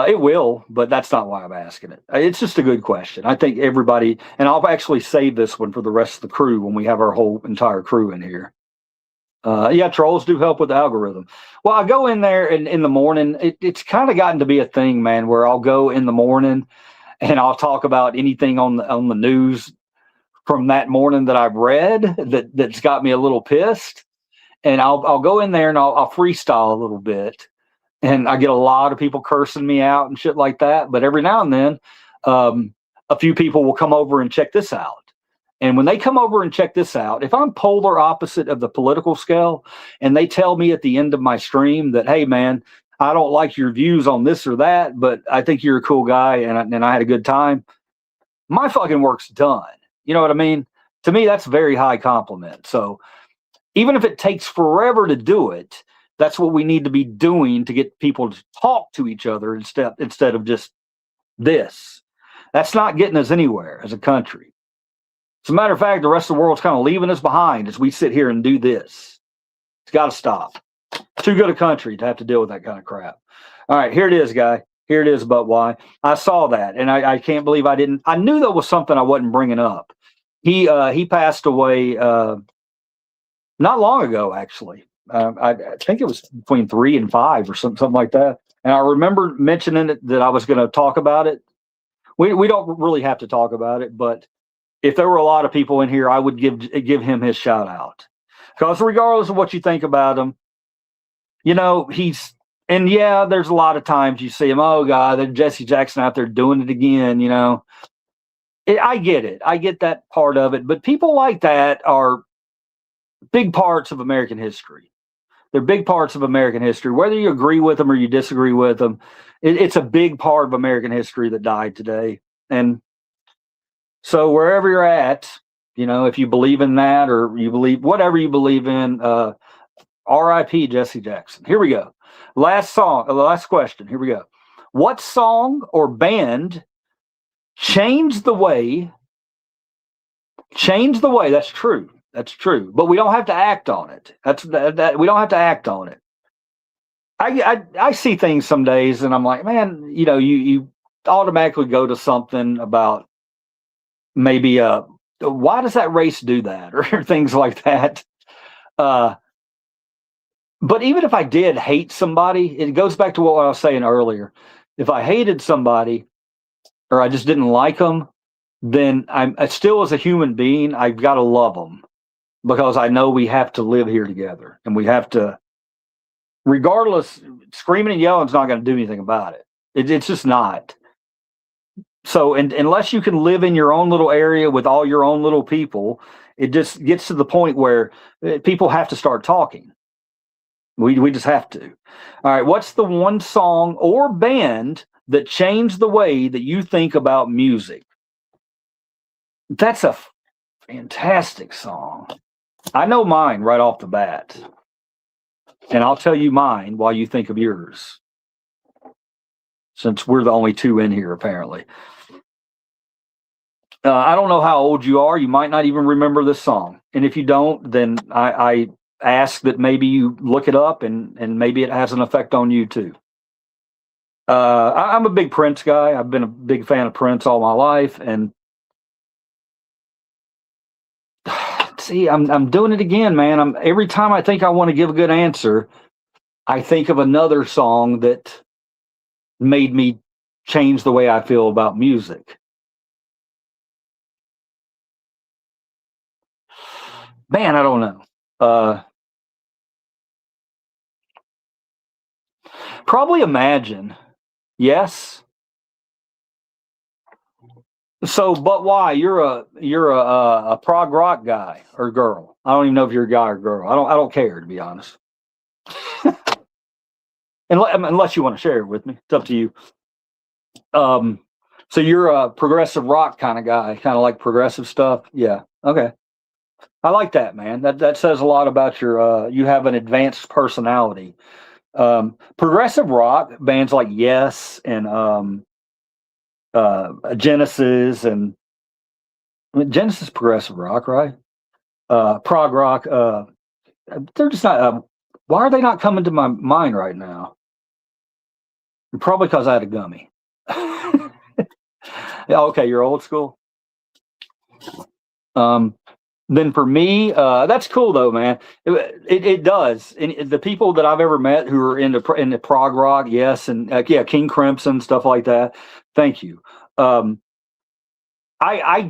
It will, but that's not why I'm asking it. It's just a good question. I think everybody, and I'll actually save this one for the rest of the crew when we have our whole entire crew in here. Yeah, trolls do help with the algorithm. Well, I go in there in the morning. It's kind of gotten to be a thing, man, where I'll go in the morning and I'll talk about anything on the news from that morning that I've read that's got me a little pissed. And I'll go in there and I'll freestyle a little bit. And I get a lot of people cursing me out and shit like that. But every now and then, a few people will come over and check this out. And when they come over and check this out, if I'm polar opposite of the political scale and they tell me at the end of my stream that, hey, man, I don't like your views on this or that, but I think you're a cool guy and I had a good time, my fucking work's done. You know what I mean? To me, that's a very high compliment. So even if it takes forever to do it, that's what we need to be doing to get people to talk to each other instead of just this. That's not getting us anywhere as a country. As a matter of fact, the rest of the world's kind of leaving us behind as we sit here and do this. It's got to stop. Too good a country to have to deal with that kind of crap. All right, here it is, guy. Here it is, but why? I saw that, and I can't believe I didn't. I knew that was something I wasn't bringing up. He passed away not long ago, actually. I think it was between 3 and 5 or something like that. And I remember mentioning it that I was going to talk about it. We don't really have to talk about it, but if there were a lot of people in here, I would give him his shout out. Because regardless of what you think about him, and yeah, there's a lot of times you see him, oh God, there's Jesse Jackson out there doing it again, I get it. I get that part of it. But people like that are big parts of American history. They're big parts of American history. Whether you agree with them or you disagree with them, it's a big part of American history that died today. And so wherever you're at, if you believe in that or you believe whatever you believe in, R.I.P. Jesse Jackson. Here we go. Last question. Here we go. What song or band changed the way? That's true. That's true. But we don't have to act on it. We don't have to act on it. I see things some days and I'm like, man, you automatically go to something about maybe why does that race do that or things like that. But even if I did hate somebody, it goes back to what I was saying earlier. If I hated somebody or I just didn't like them, then I still, as a human being, I've got to love them because I know we have to live here together and we have to, regardless, screaming and yelling is not going to do anything about it. It's just not. So, and unless you can live in your own little area with all your own little people, it just gets to the point where people have to start talking. We just have to. All right, what's the one song or band that changed the way that you think about music? That's a fantastic song. I know mine right off the bat. And I'll tell you mine while you think of yours. Since we're the only two in here, apparently. I don't know how old you are. You might not even remember this song. And if you don't, then I ask that maybe you look it up and maybe it has an effect on you too. I'm a big Prince guy. I've been a big fan of Prince all my life. And see, I'm doing it again, man. Every time I think I want to give a good answer, I think of another song that made me change the way I feel about music. Man, I don't know. Probably Imagine. Yes. So, but why? You're a prog rock guy or girl. I don't even know if you're a guy or girl. I don't care, to be honest. Unless you want to share it with me, it's up to you. So you're a progressive rock kind of guy, kind of like progressive stuff. Yeah. Okay. I like that, man. That says a lot about your. You have an advanced personality. Progressive rock bands like Yes and Genesis and Genesis progressive rock, right? Prog rock. They're just not. Why are they not coming to my mind right now? Probably because I had a gummy. Yeah, okay, you're old school. Then for me, that's cool though, man. It does. And the people that I've ever met who are into prog rock, yes, and yeah, King Crimson, stuff like that. Thank you. I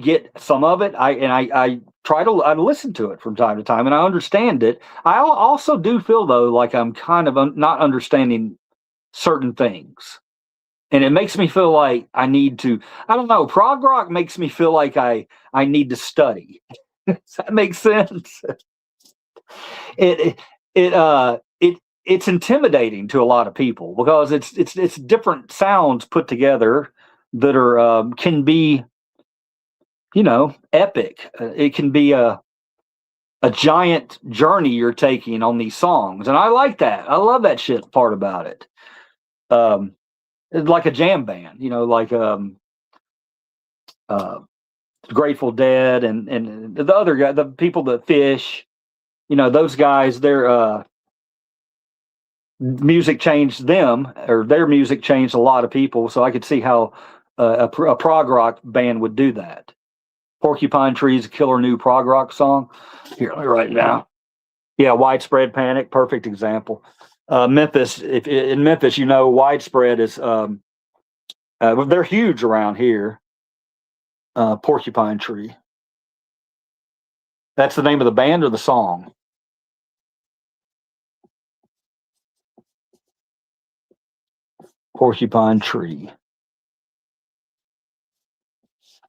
get some of it. I try to listen to it from time to time, and I understand it. I also do feel though like I'm kind of not understanding certain things, and it makes me feel like I need to. I don't know. Prog rock makes me feel like I need to study. Does that make sense? It's intimidating to a lot of people because it's different sounds put together that are can be, epic. It can be a giant journey you're taking on these songs, and I like that. I love that shit part about it. It's like a jam band, like Grateful Dead and the other guy, the people that Fish, those guys, their music changed them, or their music changed a lot of people. So I could see how a prog rock band would do that. Porcupine Tree's a killer new prog rock song. Here, let me write it down. Yeah, Widespread Panic, perfect example. Memphis, in Memphis, Widespread is they're huge around here. Porcupine Tree. That's the name of the band or the song? Porcupine Tree.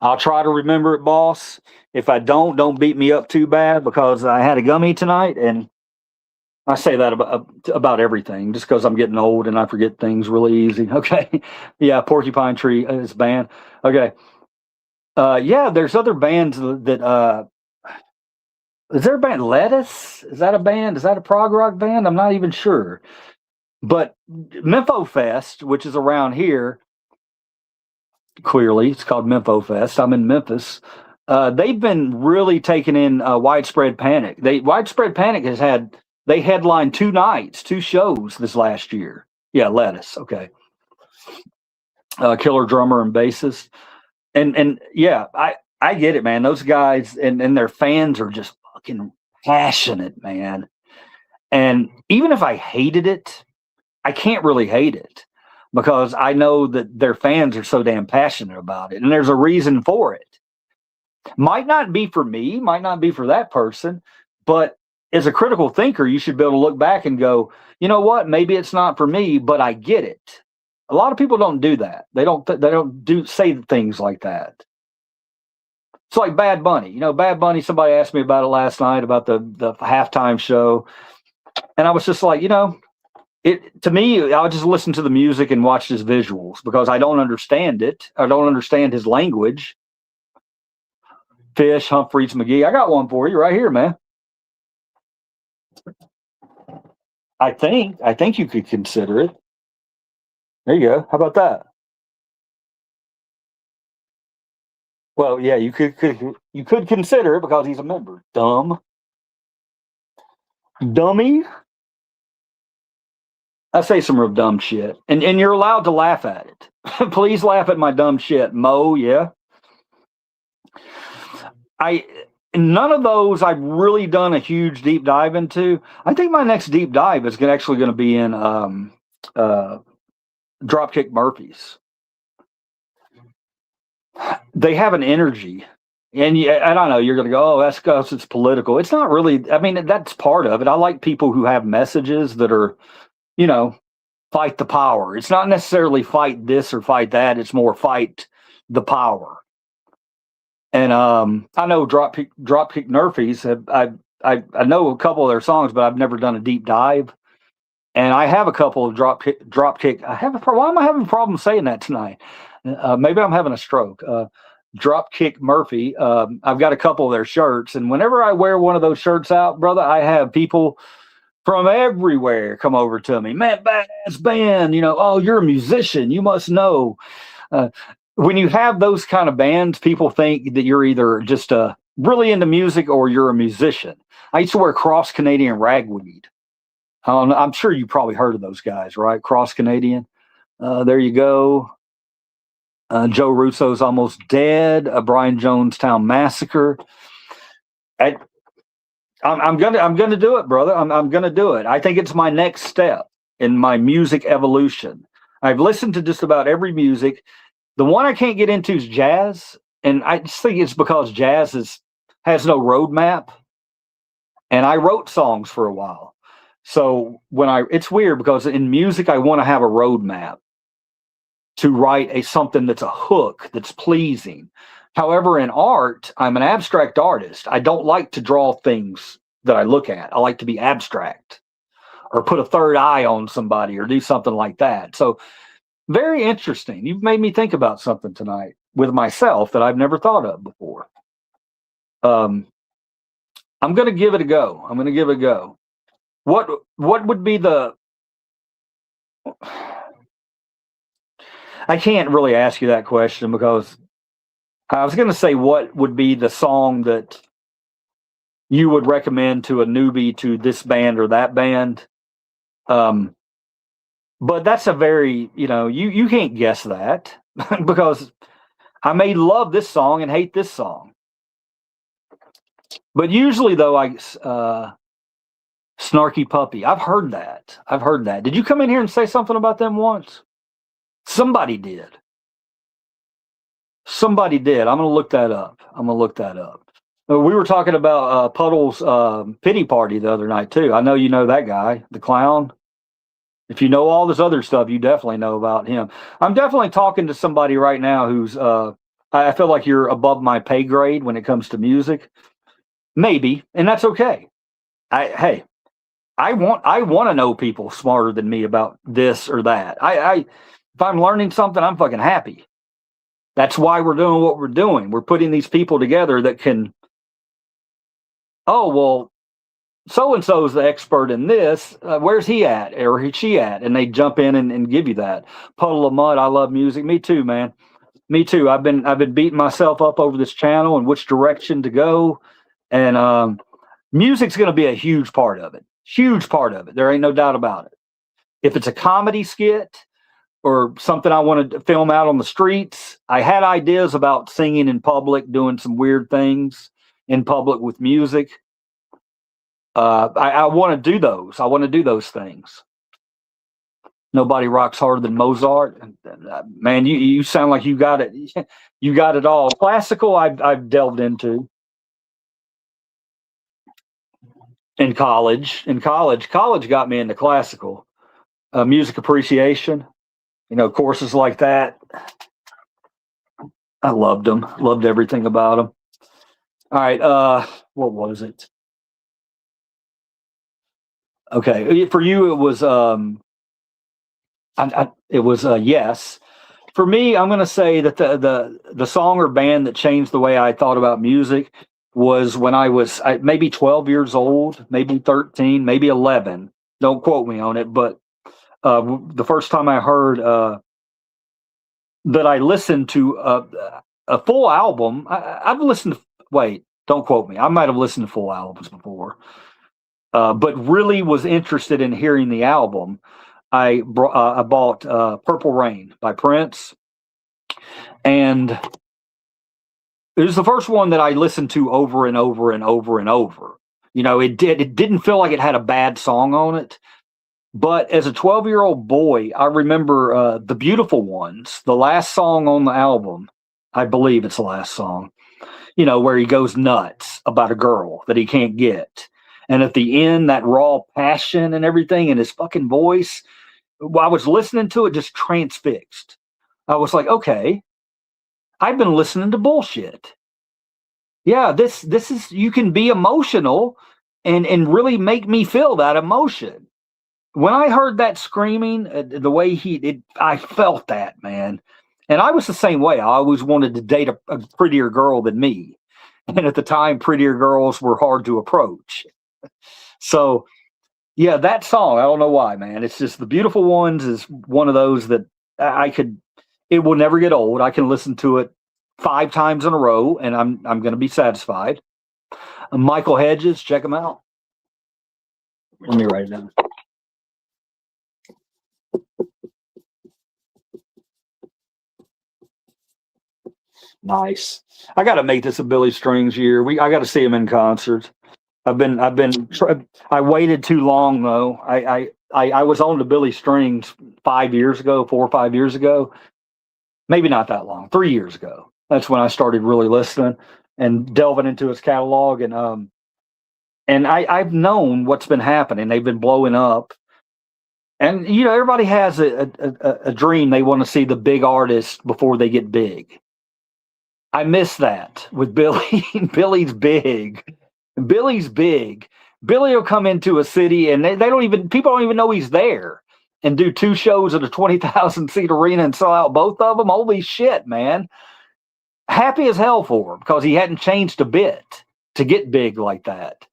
I'll try to remember it, boss. If I don't beat me up too bad because I had a gummy tonight, and I say that about everything just because I'm getting old and I forget things really easy. Okay. Yeah, Porcupine Tree is a band. Okay. Yeah, there's other bands that is there a band Lettuce? Is that a band? Is that a prog rock band? I'm not even sure. But Mempho Fest, which is around here, clearly it's called Mempho Fest. I'm in Memphis. They've been really taking in Widespread Panic. Widespread Panic they headlined 2 nights, 2 shows this last year. Yeah, Lettuce. Okay. Killer drummer and bassist. And yeah, I get it, man. Those guys and their fans are just fucking passionate, man. And even if I hated it, I can't really hate it because I know that their fans are so damn passionate about it. And there's a reason for it. Might not be for me, might not be for that person, but as a critical thinker, you should be able to look back and go, you know what? Maybe it's not for me, but I get it. A lot of people don't do that. They don't do say things like that. It's like Bad Bunny. Bad Bunny, somebody asked me about it last night about the halftime show. And I was just like, it to me, I'll just listen to the music and watch his visuals because I don't understand it. I don't understand his language. Fish, Humphreys, McGee. I got one for you right here, man. I think you could consider it. There you go. How about that? Well, yeah, you could consider it because he's a member. Dummy. I say some real dumb shit, and you're allowed to laugh at it. Please laugh at my dumb shit, Mo. Yeah, none of those I've really done a huge deep dive into. I think my next deep dive is actually going to be in Dropkick Murphys. They have an energy. And I don't know, you're going to go, oh, that's because it's political. It's not really. I mean, that's part of it. I like people who have messages that are, fight the power. It's not necessarily fight this or fight that. It's more fight the power. And I know Dropkick Murphys. I know a couple of their songs, but I've never done a deep dive. And I have a couple of Dropkick. Why am I having a problem saying that tonight? Maybe I'm having a stroke. Dropkick Murphy. I've got a couple of their shirts, and whenever I wear one of those shirts out, brother, I have people from everywhere come over to me. Man, badass band. Oh, you're a musician. You must know. When you have those kind of bands, people think that you're either just really into music or you're a musician. I used to wear Cross Canadian Ragweed. I'm sure you probably heard of those guys, right? Cross Canadian. There you go. Joe Russo's Almost Dead. Brian Jonestown Massacre. I'm gonna do it, brother. I'm gonna do it. I think it's my next step in my music evolution. I've listened to just about every music. The one I can't get into is jazz, and I just think it's because jazz has no roadmap. And I wrote songs for a while, so it's weird because in music I want to have a roadmap to write something that's a hook that's pleasing. However, in art, I'm an abstract artist. I don't like to draw things that I look at. I like to be abstract or put a third eye on somebody or do something like that. So very interesting. You've made me think about something tonight with myself that I've never thought of before. I'm going to give it a go. What would be the... I can't really ask you that question because I was going to say what would be the song that you would recommend to a newbie to this band or that band. But that's a very, you can't guess that because I may love this song and hate this song. But usually though, Snarky Puppy, I've heard that. Did you come in here and say something about them once? Somebody did. I'm going to look that up. We were talking about Puddle's pity party the other night too. I know you know that guy, the clown. If you know all this other stuff, you definitely know about him. I'm definitely talking to somebody right now who's I feel like you're above my pay grade when it comes to music. Maybe, and that's okay. I want to know people smarter than me about this or that. If I'm learning something, I'm fucking happy. That's why we're doing what we're doing. We're putting these people together that can, oh, well, so-and-so is the expert in this. Where's he at? Or she at? And they jump in and give you that. Puddle of Mud, I love music. Me too, man. Me too. I've been beating myself up over this channel and which direction to go. And music's going to be a huge part of it. Huge part of it. There ain't no doubt about it. If it's a comedy skit or something I wanted to film out on the streets, I had ideas about singing in public, doing some weird things in public with music. I want to do those. I want to do those things. Nobody rocks harder than Mozart. Man, you sound like you got it. You got it all. Classical, I've delved into. In college got me into classical music appreciation. You know, courses like that. I loved them. Loved everything about them. All right. What was it? Okay, for you it was it was Yes. For me, I'm going to say that the song or band that changed the way I thought about music was when I was maybe 12 years old, maybe 13, maybe 11. Don't quote me on it, but the first time I heard that I listened to a full album. I've listened to, wait, don't quote me. I might have listened to full albums before, but really was interested in hearing the album. I bought Purple Rain by Prince, and it was the first one that I listened to over and over and over and over. You know, it didn't feel like it had a bad song on it. But as a 12-year-old boy, I remember The Beautiful Ones, the last song on the album. I believe it's the last song, you know, where he goes nuts about a girl that he can't get. And at the end, that raw passion and everything in his fucking voice, I was listening to it just transfixed. I was like, okay, I've been listening to bullshit. Yeah, this is, you can be emotional and really make me feel that emotion. When I heard that screaming, the way I felt that, man. And I was the same way. I always wanted to date a prettier girl than me. And at the time, prettier girls were hard to approach. So, yeah, that song, I don't know why, man. It's just The Beautiful Ones is one of those that it will never get old. I can listen to it 5 times in a row and I'm going to be satisfied. Michael Hedges, check him out. Let me write it down. Nice. I got to make this a Billy Strings year. I got to see him in concert. I waited too long though. I was on to Billy Strings 5 years ago, 4 or 5 years ago. Maybe not that long, 3 years ago. That's when I started really listening and delving into his catalog. And I've known what's been happening. They've been blowing up. And, you know, everybody has a dream. They want to see the big artist before they get big. I miss that with Billy. Billy's big. Billy's big. Billy will come into a city and people don't even know he's there, and do 2 shows at a 20,000 seat arena and sell out both of them. Holy shit, man. Happy as hell for him because he hadn't changed a bit to get big like that,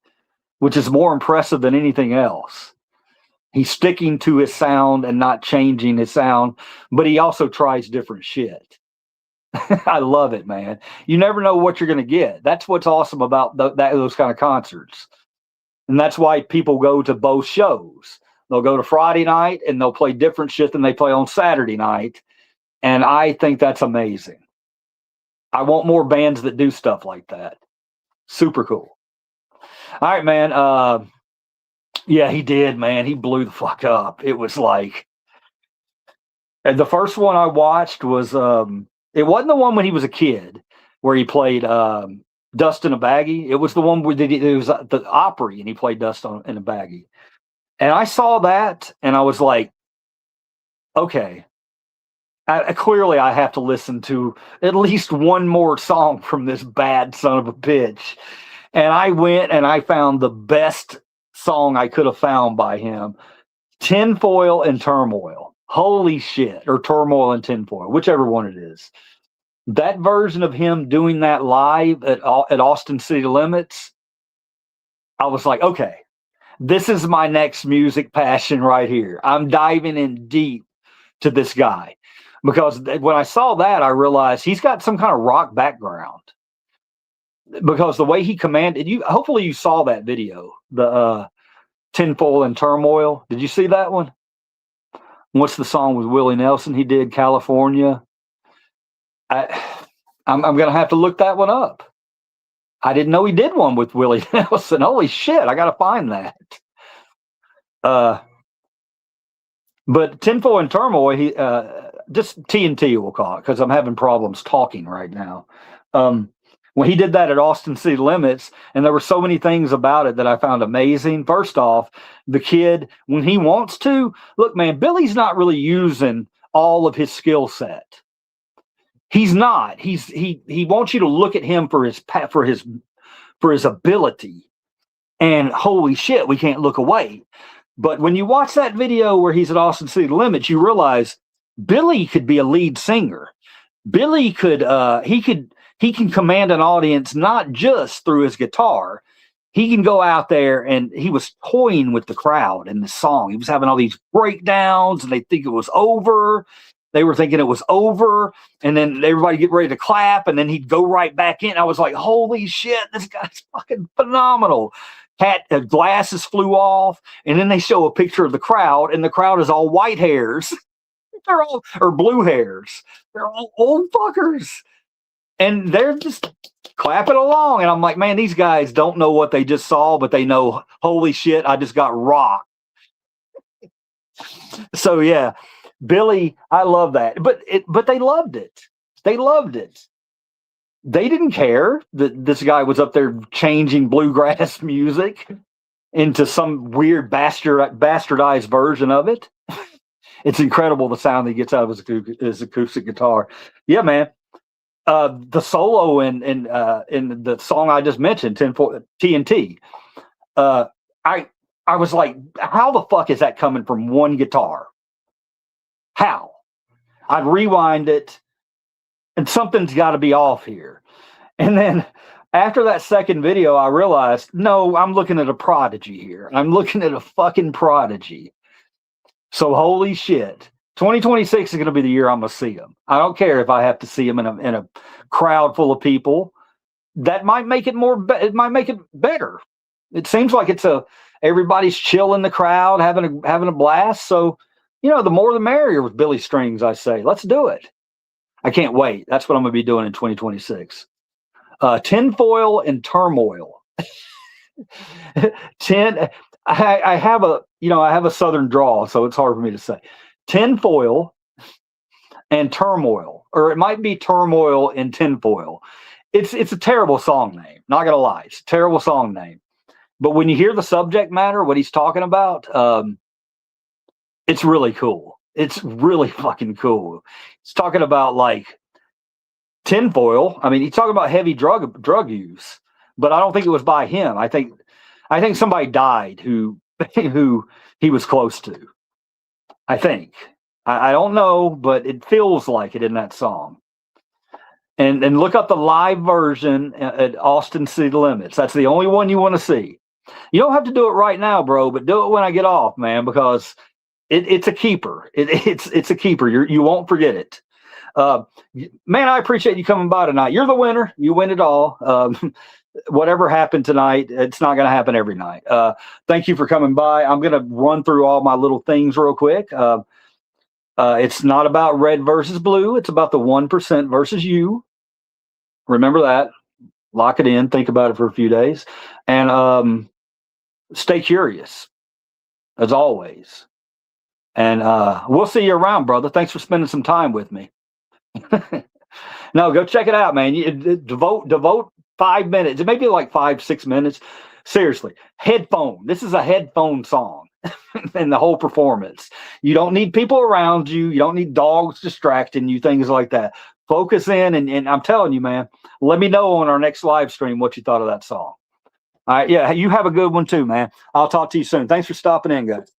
which is more impressive than anything else. He's sticking to his sound and not changing his sound, but he also tries different shit. I love it, man. You never know what you're going to get. That's what's awesome about those kind of concerts. And that's why people go to both shows. They'll go to Friday night and they'll play different shit than they play on Saturday night. And I think that's amazing. I want more bands that do stuff like that. Super cool. All right, man. Yeah, he did, man. He blew the fuck up. It was like, and the first one I watched was, it wasn't the one when he was a kid where he played Dust in a Baggie. It was the one where it was the Opry and he played Dust in a Baggie. And I saw that and I was like, okay, clearly I have to listen to at least one more song from this bad son of a bitch. And I went and I found the best song I could have found by him, Tinfoil and Turmoil. Holy shit. Or Turmoil and Tinfoil, whichever one it is. That version of him doing that live at Austin City Limits, I was like, okay, this is my next music passion right here. I'm diving in deep to this guy. Because when I saw that, I realized he's got some kind of rock background. Because the way he commanded you, hopefully you saw that video, the Tinfoil and Turmoil. Did you see that one? What's the song with Willie Nelson he did, California? I'm going to have to look that one up. I didn't know he did one with Willie Nelson. Holy shit, I got to find that. But Tinfoil and Turmoil, he just TNT we'll call it, because I'm having problems talking right now. When he did that at Austin City Limits, and there were so many things about it that I found amazing. First off, the kid, when he wants to, look, man, Billy's not really using all of his skill set. He's not. He wants you to look at him for his ability. And holy shit, we can't look away. But when you watch that video where he's at Austin City Limits, you realize Billy could be a lead singer. Billy could he can command an audience not just through his guitar. He can go out there, and he was toying with the crowd in the song. He was having all these breakdowns, and they think it was over. They were thinking it was over, and then everybody get ready to clap, and then he'd go right back in. I was like, holy shit, this guy's fucking phenomenal. Glasses flew off, and then they show a picture of the crowd, and the crowd is all white hairs. They're all, or blue hairs. They're all old fuckers. And they're just clapping along. And I'm like, man, these guys don't know what they just saw, but they know, holy shit, I just got rocked. So yeah, Billy, I love that. But they loved it. They loved it. They didn't care that this guy was up there changing bluegrass music into some weird bastardized version of it. It's incredible the sound he gets out of his acoustic guitar. Yeah, man. The solo in the song I just mentioned, TNT. I was like, how the fuck is that coming from one guitar? How? I'd rewind it, and something's got to be off here. And then after that second video, I realized, no, I'm looking at a prodigy here. I'm looking at a fucking prodigy. So holy shit. 2026 is going to be the year I'm going to see him. I don't care if I have to see him in a crowd full of people. That might make it it might make it better. It seems like everybody's chill in the crowd, having a blast. So, the more the merrier with Billy Strings, I say. Let's do it. I can't wait. That's what I'm going to be doing in 2026. Tinfoil and Turmoil. I have a southern drawl, so it's hard for me to say. Tinfoil and Turmoil, or it might be Turmoil and Tinfoil. It's a terrible song name. Not gonna lie, it's a terrible song name. But when you hear the subject matter, what he's talking about, it's really cool. It's really fucking cool. He's talking about like tinfoil. I mean, he's talking about heavy drug use, but I don't think it was by him. I think somebody died who he was close to. I think. I don't know, but it feels like it in that song. And look up the live version at Austin City Limits. That's the only one you want to see. You don't have to do it right now, bro, but do it when I get off, man, because it's a keeper. It's a keeper. You won't forget it. Man, I appreciate you coming by tonight. You're the winner. You win it all. Whatever happened tonight, it's not going to happen every night. Thank you for coming by. I'm going to run through all my little things real quick. It's not about red versus blue. It's about the 1% versus you. Remember that. Lock it in. Think about it for a few days. And stay curious, as always. And we'll see you around, brother. Thanks for spending some time with me. No, go check it out, man. Devote 5 minutes. It may be like 5-6 minutes. Seriously, headphone. This is a headphone song and the whole performance. You don't need people around you. You don't need dogs distracting you, things like that. Focus in, and I'm telling you, man, let me know on our next live stream what you thought of that song. All right, yeah, you have a good one too, man. I'll talk to you soon. Thanks for stopping in, guys.